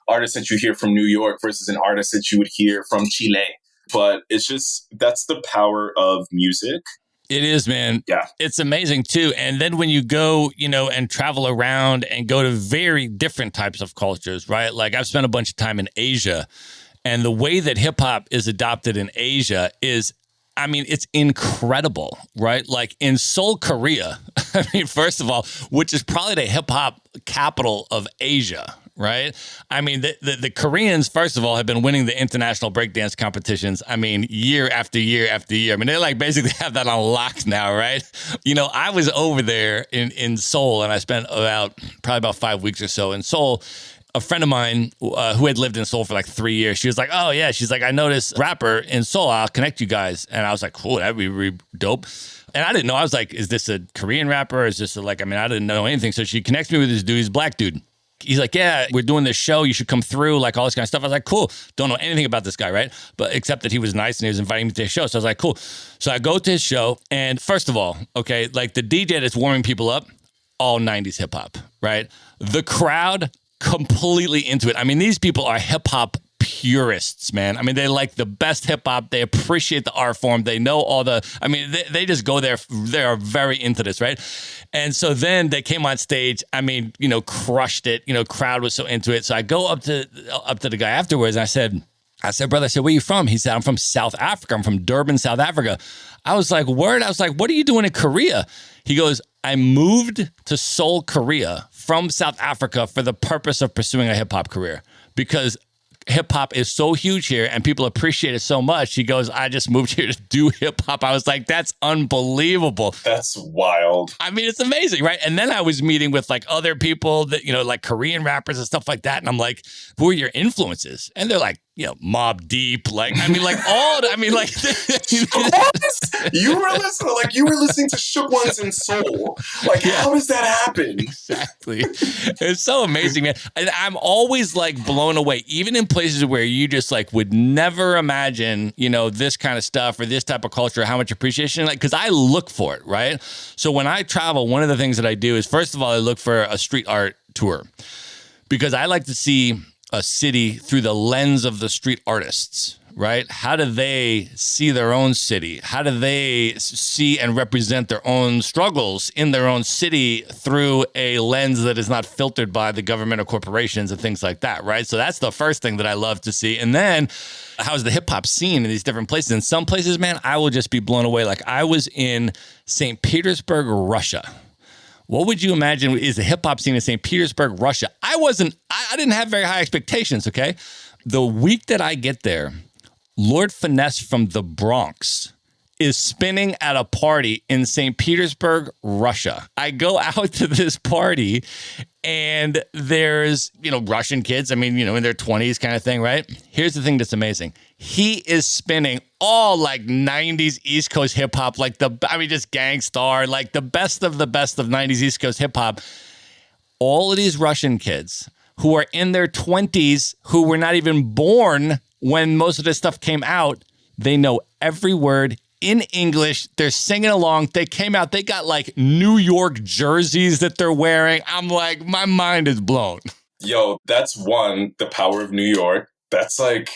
artists that you hear from New York versus an artist that you would hear from Chile? But it's just, that's the power of music. It is, man. Yeah. It's amazing too. And then when you go, and travel around and go to very different types of cultures, right? Like I've spent a bunch of time in Asia, and the way that hip hop is adopted in Asia is, I mean, it's incredible, right? Like in Seoul, Korea, I mean, first of all, which is probably the hip hop capital of Asia, right? I mean, the Koreans, first of all, have been winning the international breakdance competitions. I mean, year after year after year. I mean, they like basically have that on lock now, right? I was over there in Seoul, and I spent probably about 5 weeks or so in Seoul. A friend of mine who had lived in Seoul for like 3 years, she was like, oh yeah, she's like, I know this rapper in Seoul, I'll connect you guys. And I was like, cool, that'd be really dope. And I didn't know, I was like, is this a Korean rapper? Is this I didn't know anything. So she connects me with this dude, he's a black dude. He's like, yeah, we're doing this show, you should come through, like all this kind of stuff. I was like, cool, don't know anything about this guy, right? But except that he was nice and he was inviting me to his show. So I was like, cool. So I go to his show, and first of all, okay, like the DJ that's warming people up, all 90s hip hop, right? The crowd, completely into it. I mean, these people are hip hop purists, man. I mean, they like the best hip hop. They appreciate the art form. They know they just go there. They are very into this, right? And so then they came on stage. I mean, crushed it. Crowd was so into it. So I go up to the guy afterwards, and I said, brother, where are you from? He said, I'm from South Africa. I'm from Durban, South Africa. I was like, word? I was like, what are you doing in Korea? He goes, I moved to Seoul, Korea from South Africa for the purpose of pursuing a hip hop career because hip hop is so huge here and people appreciate it so much. He goes, I just moved here to do hip hop. I was like, that's unbelievable. That's wild. I mean, it's amazing, right? And then I was meeting with like other people that, like Korean rappers and stuff like that. And I'm like, who are your influences? And they're like, Mobb Deep, like all. I mean, like you were listening to Shook Ones in Soul. Like, how does that happen? Exactly. It's so amazing, man. And I'm always like blown away, even in places where you just like would never imagine, this kind of stuff or this type of culture, how much appreciation, like, because I look for it, right? So when I travel, one of the things that I do is, first of all, I look for a street art tour because I like to see a city through the lens of the street artists, right? How do they see their own city? How do they see and represent their own struggles in their own city through a lens that is not filtered by the government or corporations and things like that, right? So that's the first thing that I love to see. And then how's the hip hop scene in these different places? In some places, man, I will just be blown away. Like I was in St. Petersburg, Russia. What would you imagine is the hip hop scene in St. Petersburg, Russia? I didn't have very high expectations, okay? The week that I get there, Lord Finesse from the Bronx is spinning at a party in St. Petersburg, Russia. I go out to this party and there's, Russian kids, in their 20s kind of thing, right? Here's the thing that's amazing. He is spinning all like 90s East Coast hip hop, like just Gangstar, like the best of 90s East Coast hip hop. All of these Russian kids who are in their 20s, who were not even born when most of this stuff came out, they know every word in English. They're singing along. They came out. They got like New York jerseys that they're wearing. I'm like, my mind is blown. Yo, that's the power of New York. That's like,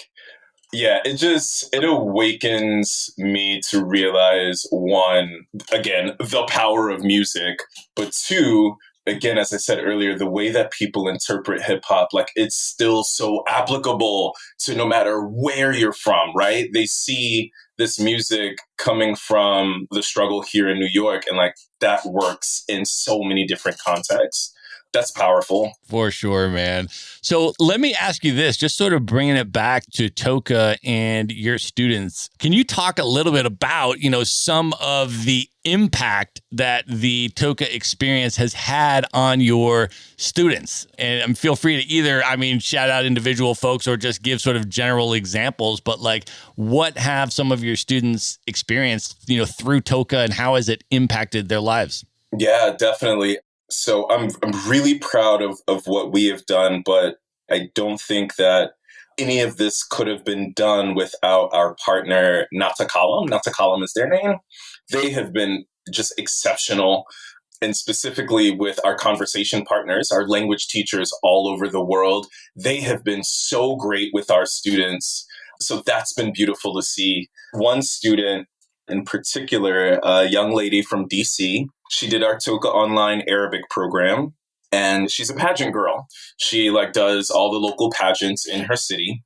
it awakens me to realize, one, again, the power of music, but two, again, as I said earlier, the way that people interpret hip hop, like it's still so applicable to no matter where you're from, right? They see this music coming from the struggle here in New York, and like that works in so many different contexts. That's powerful. For sure, man. So let me ask you this, just sort of bringing it back to Toca and your students. Can you talk a little bit about, some of the impact that the Toca experience has had on your students? And feel free to either, shout out individual folks or just give sort of general examples, but like what have some of your students experienced, through Toca, and how has it impacted their lives? Yeah, definitely. So I'm really proud of what we have done, but I don't think that any of this could have been done without our partner, Natakalam. Natakalam is their name. They have been just exceptional. And specifically with our conversation partners, our language teachers all over the world, they have been so great with our students. So that's been beautiful to see. One student in particular, a young lady from DC, she did our Toca Online Arabic program, and she's a pageant girl. She does all the local pageants in her city.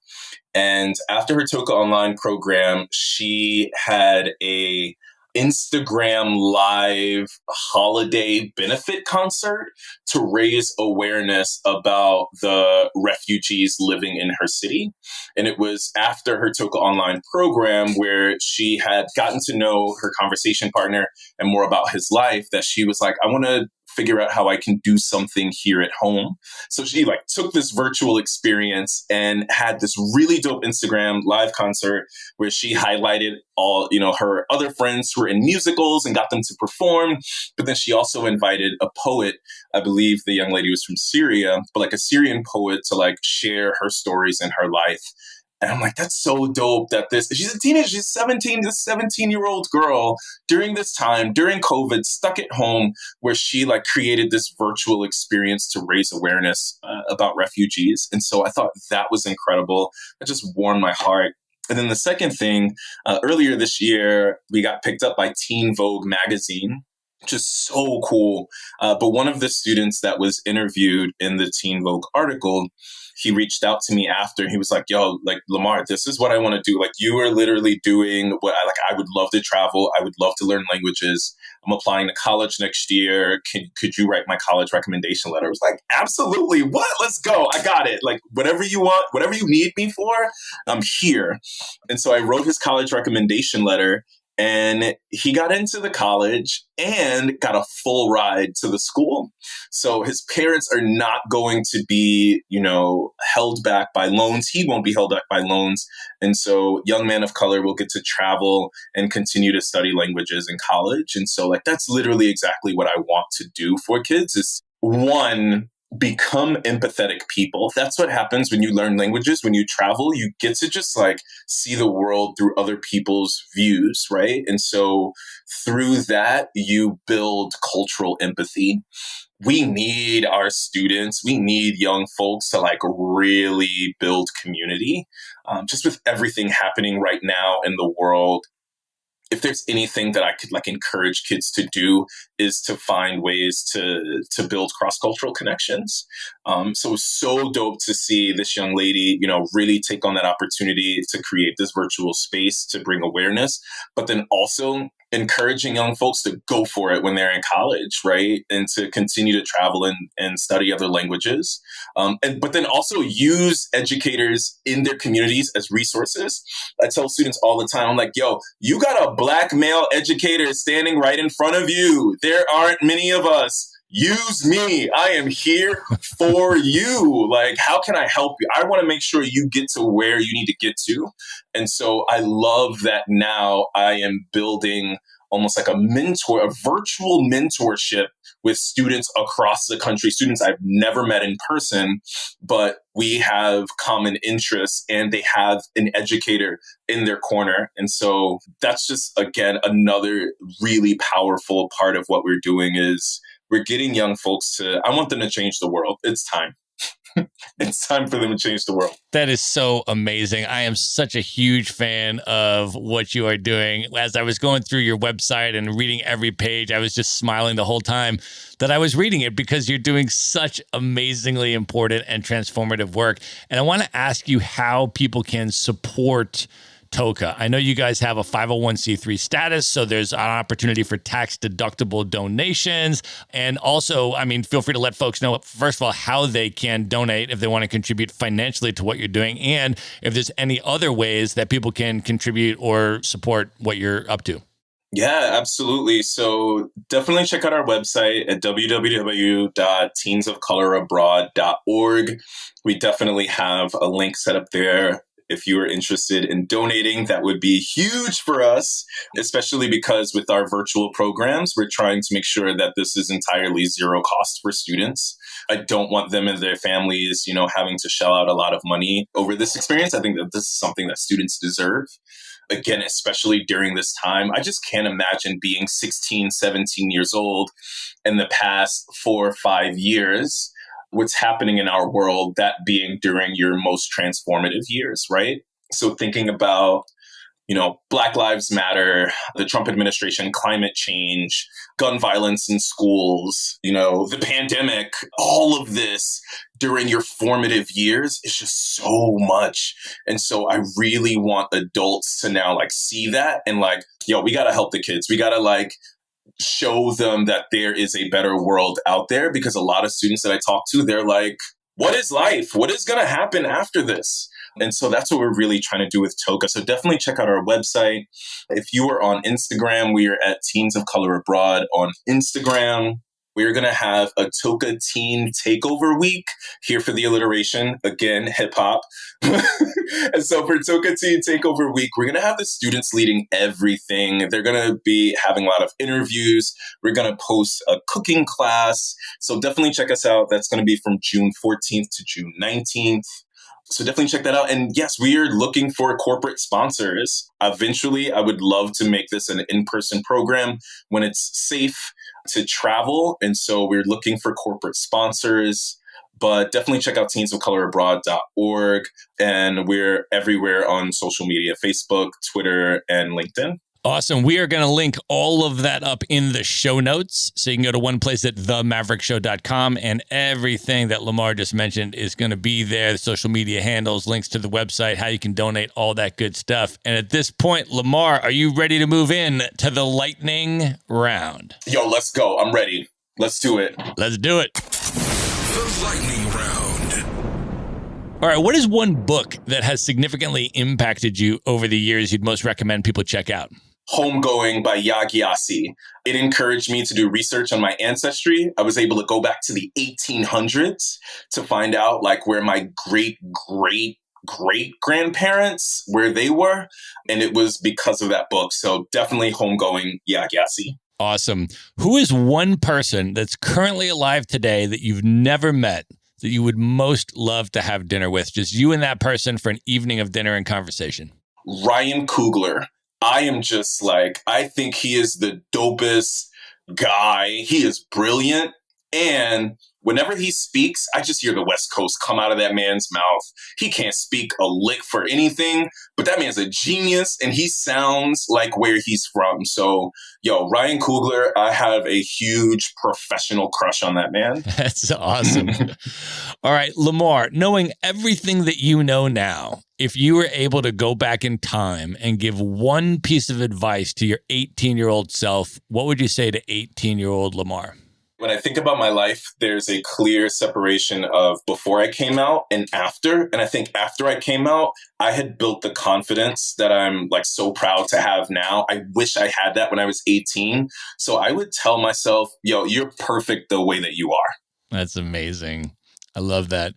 And after her Toca Online program, she had a Instagram live holiday benefit concert to raise awareness about the refugees living in her city. And it was after her Toca Online program, where she had gotten to know her conversation partner and more about his life, that she was like, I want to figure out how I can do something here at home. So she took this virtual experience and had this really dope Instagram live concert where she highlighted all, her other friends who were in musicals and got them to perform. But then she also invited a poet. I believe the young lady was from Syria, but a Syrian poet to share her stories in her life. And I'm like, that's so dope that she's a teenager, she's 17, this 17-year-old girl during this time, during COVID, stuck at home, where she created this virtual experience to raise awareness about refugees. And so I thought that was incredible. It just warmed my heart. And then the second thing, earlier this year, we got picked up by Teen Vogue magazine, which is so cool. But one of the students that was interviewed in the Teen Vogue article, he reached out to me after. He was like, yo, Lamar, this is what I want to do. You are literally doing what I would love to travel. I would love to learn languages. I'm applying to college next year. Could you write my college recommendation letter? I was like, absolutely. What? Let's go. I got it. Whatever you want, whatever you need me for, I'm here. And so I wrote his college recommendation letter. And he got into the college and got a full ride to the school. So his parents are not going to be, held back by loans. He won't be held back by loans. And so young man of color will get to travel and continue to study languages in college. And so that's literally exactly what I want to do for kids is one, become empathetic people. That's what happens when you learn languages. When you travel, you get to just see the world through other people's views, right? And so through that, you build cultural empathy. We need our students, we need young folks to really build community. Just with everything happening right now in the world, if there's anything that I could encourage kids to do is to find ways to build cross-cultural connections. So it was so dope to see this young lady, really take on that opportunity to create this virtual space to bring awareness, but then also encouraging young folks to go for it when they're in college, right? And to continue to travel and study other languages. But then also use educators in their communities as resources. I tell students all the time, I'm like, yo, you got a Black male educator standing right in front of you. There aren't many of us. Use me. I am here for you. How can I help you? I want to make sure you get to where you need to get to. And so I love that now I am building almost like a virtual mentorship with students across the country, students I've never met in person, but we have common interests and they have an educator in their corner. And so that's just, again, another really powerful part of what we're doing is we're getting young folks I want them to change the world. It's time. It's time for them to change the world. That is so amazing. I am such a huge fan of what you are doing. As I was going through your website and reading every page, I was just smiling the whole time that I was reading it because you're doing such amazingly important and transformative work. And I want to ask you how people can support TOCA. I know you guys have a 501c3 status, so there's an opportunity for tax-deductible donations. And also, feel free to let folks know, first of all, how they can donate if they want to contribute financially to what you're doing, and if there's any other ways that people can contribute or support what you're up to. Yeah, absolutely. So definitely check out our website at www.teensofcolorabroad.org. We definitely have a link set up there. If you are interested in donating, that would be huge for us, especially because with our virtual programs, we're trying to make sure that this is entirely zero cost for students. I don't want them and their families, having to shell out a lot of money over this experience. I think that this is something that students deserve. Again, especially during this time, I just can't imagine being 16, 17 years old in the past 4 or 5 years. What's happening in our world, that being during your most transformative years, right? So thinking about, Black Lives Matter, the Trump administration, climate change, gun violence in schools, the pandemic, all of this during your formative years is just so much. And so I really want adults to now see that and we got to help the kids. We got to show them that there is a better world out there, because a lot of students that I talk to, they're like, what is life? What is going to happen after this? And so that's what we're really trying to do with TOCA. So definitely check out our website. If you are on Instagram, we are at Teens of Color Abroad on Instagram. We're going to have a TOCA Teen Takeover Week, here for the alliteration, again, hip hop. And so for TOCA Teen Takeover Week, we're going to have the students leading everything. They're going to be having a lot of interviews. We're going to post a cooking class. So definitely check us out. That's going to be from June 14th to June 19th. So definitely check that out. And yes, we are looking for corporate sponsors. Eventually, I would love to make this an in-person program when it's safe to travel. And so we're looking for corporate sponsors, but definitely check out teensofcolorabroad.org. And we're everywhere on social media, Facebook, Twitter, and LinkedIn. Awesome. We are going to link all of that up in the show notes. So you can go to one place at themaverickshow.com, and everything that Lamar just mentioned is going to be there. The social media handles, links to the website, how you can donate, all that good stuff. And at this point, Lamar, are you ready to move in to the lightning round? Yo, let's go. I'm ready. Let's do it. Let's do it. The lightning round. All right. What is one book that has significantly impacted you over the years you'd most recommend people check out? Homegoing by Yagyasi. It encouraged me to do research on my ancestry. I was able to go back to the 1800s to find out like where my great grandparents, where they were. And it was because of that book. So definitely Homegoing, Yagyasi. Awesome. Who is one person that's currently alive today that you've never met that you would most love to have dinner with? Just you and that person for an evening of dinner and conversation. Ryan Coogler. I am just like, I think he is the dopest guy. He is brilliant. And whenever he speaks, I just hear the West Coast come out of that man's mouth. He can't speak a lick for anything, but that man's a genius and he sounds like where he's from. So, Ryan Coogler, I have a huge professional crush on that man. That's awesome. All right, Lamar, knowing everything that you know now, if you were able to go back in time and give one piece of advice to your 18-year-old self, what would you say to 18-year-old Lamar? When I think about my life, there's a clear separation of before I came out and after. And I think after I came out, I had built the confidence that I'm like so proud to have now. I wish I had that when I was 18. So I would tell myself, you're perfect the way that you are. That's amazing. I love that.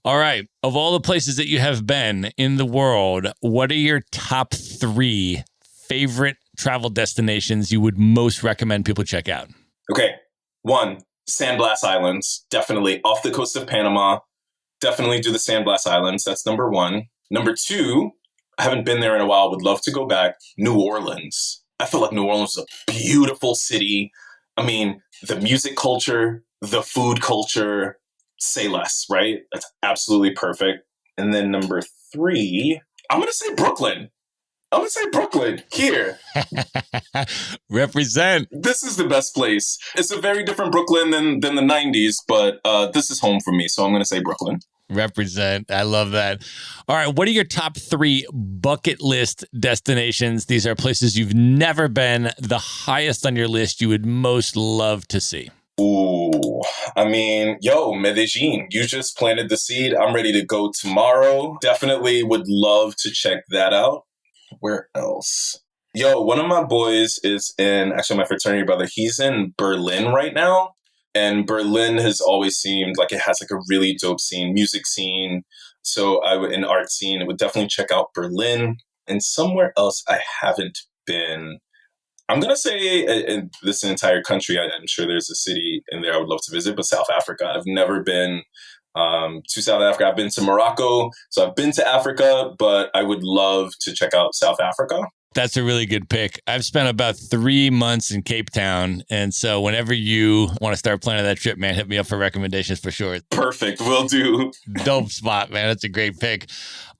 All right. Of all the places that you have been in the world, what are your top 3 favorite travel destinations you would most recommend people check out? Okay. 1, Sandblast Islands, definitely off the coast of Panama. Definitely do the Sandblast Islands. That's number 1. Number 2, I haven't been there in a while. Would love to go back. New Orleans. I feel like New Orleans is a beautiful city. I mean, the music culture, the food culture, say less, right? That's absolutely perfect. And then number 3, I'm going to say Brooklyn. Here. Represent. This is the best place. It's a very different Brooklyn than the 90s, but this is home for me. So I'm going to say Brooklyn. Represent. I love that. All right. What are your top 3 bucket list destinations? These are places you've never been, the highest on your list you would most love to see. Ooh, I mean, Medellin, you just planted the seed. I'm ready to go tomorrow. Definitely would love to check that out. Where else? One of my boys is actually my fraternity brother. He's in Berlin right now. And Berlin has always seemed like it has like a really dope music scene. So an art scene, I would definitely check out Berlin. And somewhere else I haven't been. I'm going to say in this entire country, I'm sure there's a city in there I would love to visit, but South Africa. I've never been to South Africa. I've been to Morocco, so I've been to Africa, but I would love to check out South Africa. That's a really good pick. I've spent about 3 months in Cape Town, and so whenever you want to start planning that trip, man, hit me up for recommendations for sure. Perfect, will do. Dope spot, man. That's a great pick.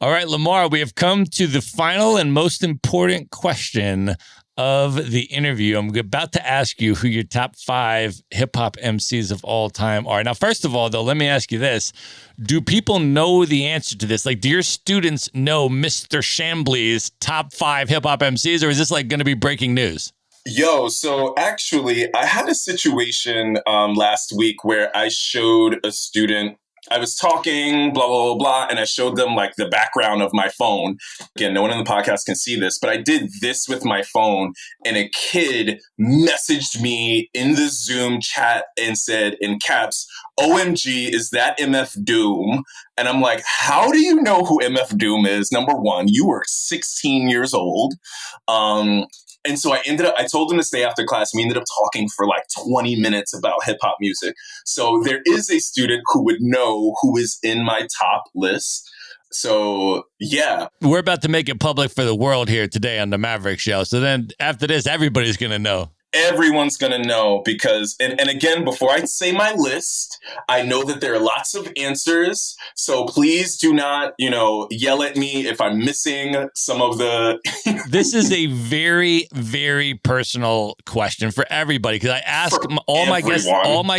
All right, Lamar, we have come to the final and most important question of the interview. I'm about to ask you who your top 5 hip-hop MCs of all time are. Now, first of all, though, let me ask you this. Do people know the answer to this? Like, do your students know Mr. Chambly's top 5 hip-hop MCs, or is this like going to be breaking news? So actually, I had a situation last week where I showed a student, I was talking, blah, blah, blah, blah, and I showed them like the background of my phone. Again, no one in the podcast can see this, but I did this with my phone, and a kid messaged me in the Zoom chat and said in caps, OMG, is that MF Doom? And I'm like, how do you know who MF Doom is? Number 1, you were 16 years old. And so I told him to stay after class. We ended up talking for like 20 minutes about hip hop music. So there is a student who would know who is in my top list. So, yeah. We're about to make it public for the world here today on the Maverick Show. So then after this, everybody's going to know. Everyone's going to know because, and again, before I say my list, I know that there are lots of answers. So please do not, yell at me if I'm missing some of the. This is a very, very personal question for everybody because I ask all my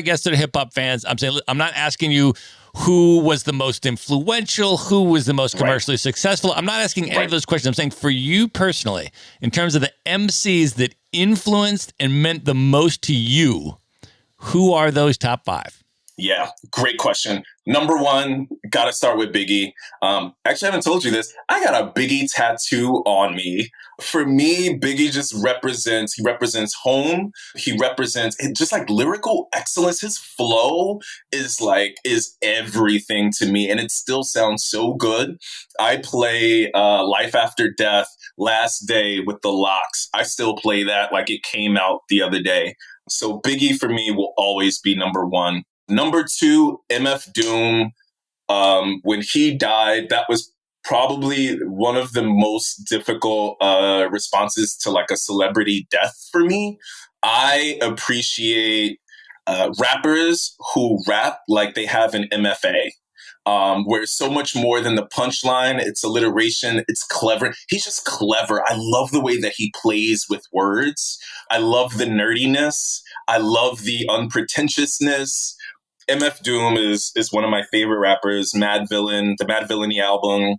guests that are hip hop fans. I'm saying, I'm not asking you who was the most influential, who was the most commercially successful. I'm not asking any of those questions. I'm saying for you personally, in terms of the MCs that influenced and meant the most to you, who are those top 5? Yeah, great question. Number one, gotta start with Biggie. Actually, I haven't told you this. I got a Biggie tattoo on me. For me, Biggie just he represents home. He represents just like lyrical excellence. His flow is everything to me. And it still sounds so good. I play Life After Death, Last Day with the Locks. I still play that like it came out the other day. So Biggie for me will always be number one. Number two, MF Doom. When he died, that was probably one of the most difficult responses to like a celebrity death for me. I appreciate rappers who rap like they have an MFA. Where it's so much more than the punchline, it's alliteration, it's clever. He's just clever. I love the way that he plays with words. I love the nerdiness. I love the unpretentiousness. MF Doom is one of my favorite rappers. Mad Villain, the Mad Villainy album,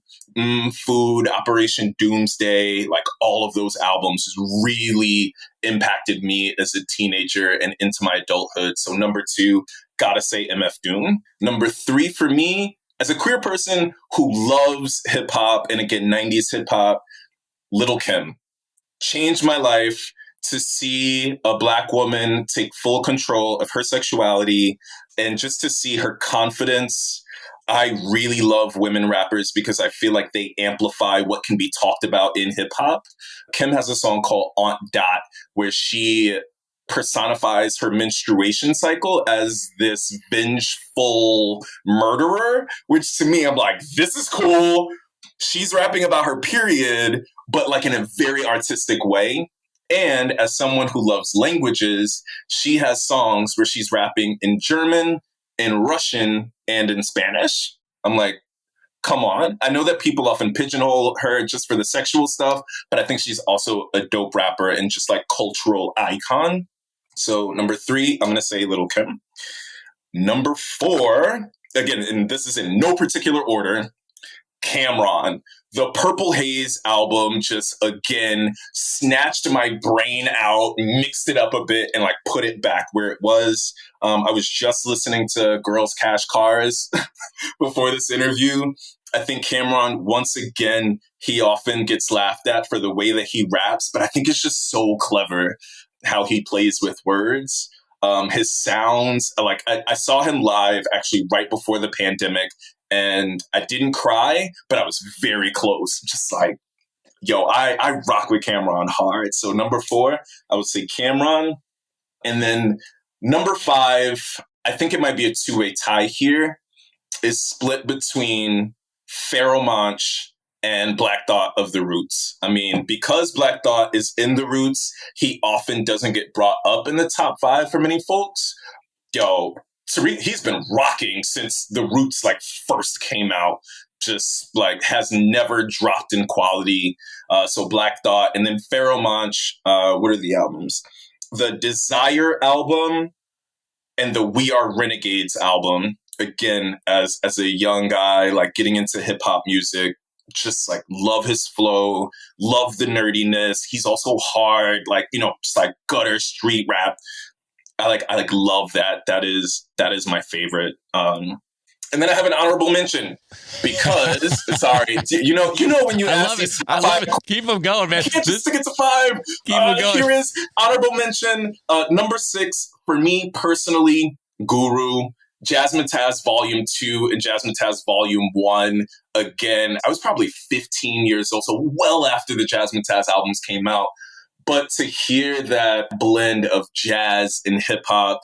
Food, Operation Doomsday, like all of those albums just really impacted me as a teenager and into my adulthood. So number two, gotta say MF Doom. Number three for me, as a queer person who loves hip hop, and again, 90s hip hop, Lil' Kim changed my life to see a Black woman take full control of her sexuality and just to see her confidence. I really love women rappers because I feel like they amplify what can be talked about in hip hop. Kim has a song called Aunt Dot where she personifies her menstruation cycle as this vengeful murderer, which to me, I'm like, this is cool. She's rapping about her period, but like in a very artistic way. And as someone who loves languages, she has songs where she's rapping in German, in Russian, and in Spanish. I'm like, come on. I know that people often pigeonhole her just for the sexual stuff, but I think she's also a dope rapper and just like cultural icon. So number three, I'm going to say Lil' Kim. Number four, again, and this is in no particular order, Cameron. The Purple Haze album just, again, snatched my brain out, mixed it up a bit, and like put it back where it was. I was just listening to Girls Cash Cars before this interview. I think Cameron, once again, he often gets laughed at for the way that he raps, but I think it's just so clever how he plays with words. His sounds, like I saw him live actually right before the pandemic, and I didn't cry, but I was very close. Just like, yo, I rock with Cameron hard. So number four, I would say Cameron. And then number five, I think it might be a two-way tie here, is split between Pharoah Monch and Black Thought of the Roots. I mean, because Black Thought is in the Roots, he often doesn't get brought up in the top five for many folks. Yo, he's been rocking since the Roots like first came out. Just like has never dropped in quality. So Black Thought, and then Pharoah Monch. What are the albums? The Desire album and the We Are Renegades album. Again, as a young guy, like getting into hip hop music, just like love his flow, love the nerdiness. He's also hard, like, you know, just like gutter street rap. I love that. That is my favorite. And then I have an honorable mention because sorry, you know when you I love it. I love it. Keep them going, man. Can't just stick it to five. Keep them going. Here is honorable mention. Number 6 for me personally, Guru. Jazzmatazz Volume 2 and Jazzmatazz Volume 1. Again, I was probably 15 years old, so well after the Jazzmatazz albums came out. But to hear that blend of jazz and hip hop,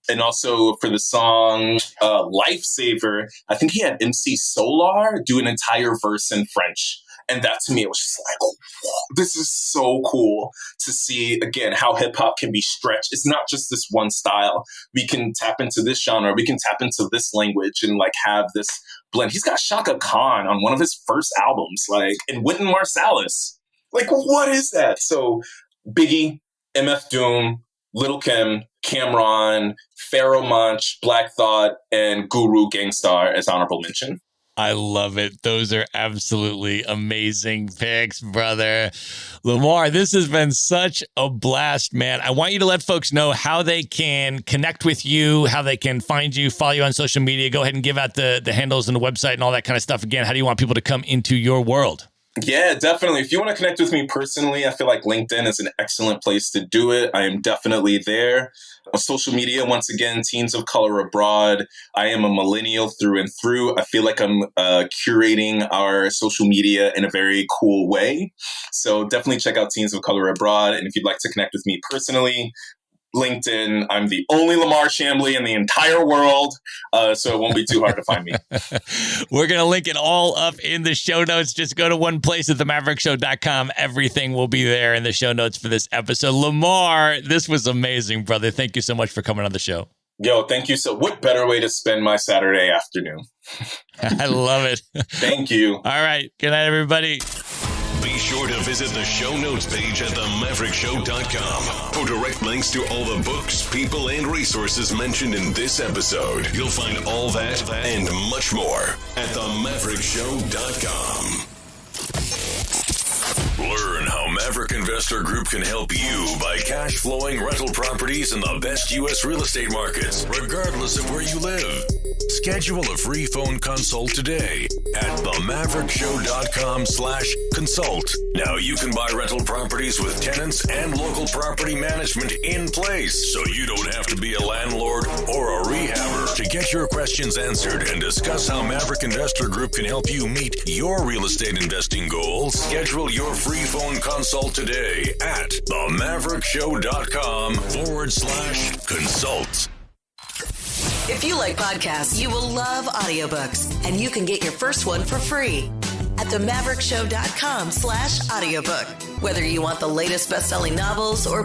and also for the song Lifesaver, I think he had MC Solar do an entire verse in French. And that to me, it was just like, whoa, this is so cool to see, again, how hip hop can be stretched. It's not just this one style. We can tap into this genre. We can tap into this language and like have this blend. He's got Shaka Khan on one of his first albums, like, and Wynton Marsalis. Like, what is that? So Biggie, MF Doom, Lil' Kim, Cameron, Pharoah Monch, Black Thought, and Guru Gangstar as honorable mention. I love it. Those are absolutely amazing picks, brother. Lamar, this has been such a blast, man. I want you to let folks know how they can connect with you, how they can find you, follow you on social media. Go ahead and give out the handles and the website and all that kind of stuff. Again, how do you want people to come into your world? Yeah, definitely. If you want to connect with me personally, I feel like LinkedIn is an excellent place to do it. I am definitely there. On social media, once again, Teens of Color Abroad. I am a millennial through and through. I feel like I'm curating our social media in a very cool way. So definitely check out Teens of Color Abroad. And if you'd like to connect with me personally, LinkedIn, I'm the only Lamar Chambly in the entire world, so it won't be too hard to find me. We're going to link it all up in the show notes. Just go to one place at themaverickshow.com. Everything will be there in the show notes for this episode. Lamar, this was amazing, brother. Thank you so much for coming on the show. Yo, thank you. So what better way to spend my Saturday afternoon? I love it. Thank you. All right. Good night, everybody. Be sure to visit the show notes page at themaverickshow.com for direct links to all the books, people, and resources mentioned in this episode. You'll find all that and much more at themaverickshow.com. Learn how Maverick Investor Group can help you buy cash flowing rental properties in the best U.S. real estate markets, regardless of where you live. Schedule a free phone consult today at themaverickshow.com/consult. Now you can buy rental properties with tenants and local property management in place, so you don't have to be a landlord or a rehabber. To get your questions answered and discuss how Maverick Investor Group can help you meet your real estate investing goals, schedule your free phone consult today at themaverickshow.com/consult. If you like podcasts, you will love audiobooks, and you can get your first one for free at themaverickshow.com/audiobook. Whether you want the latest best-selling novels or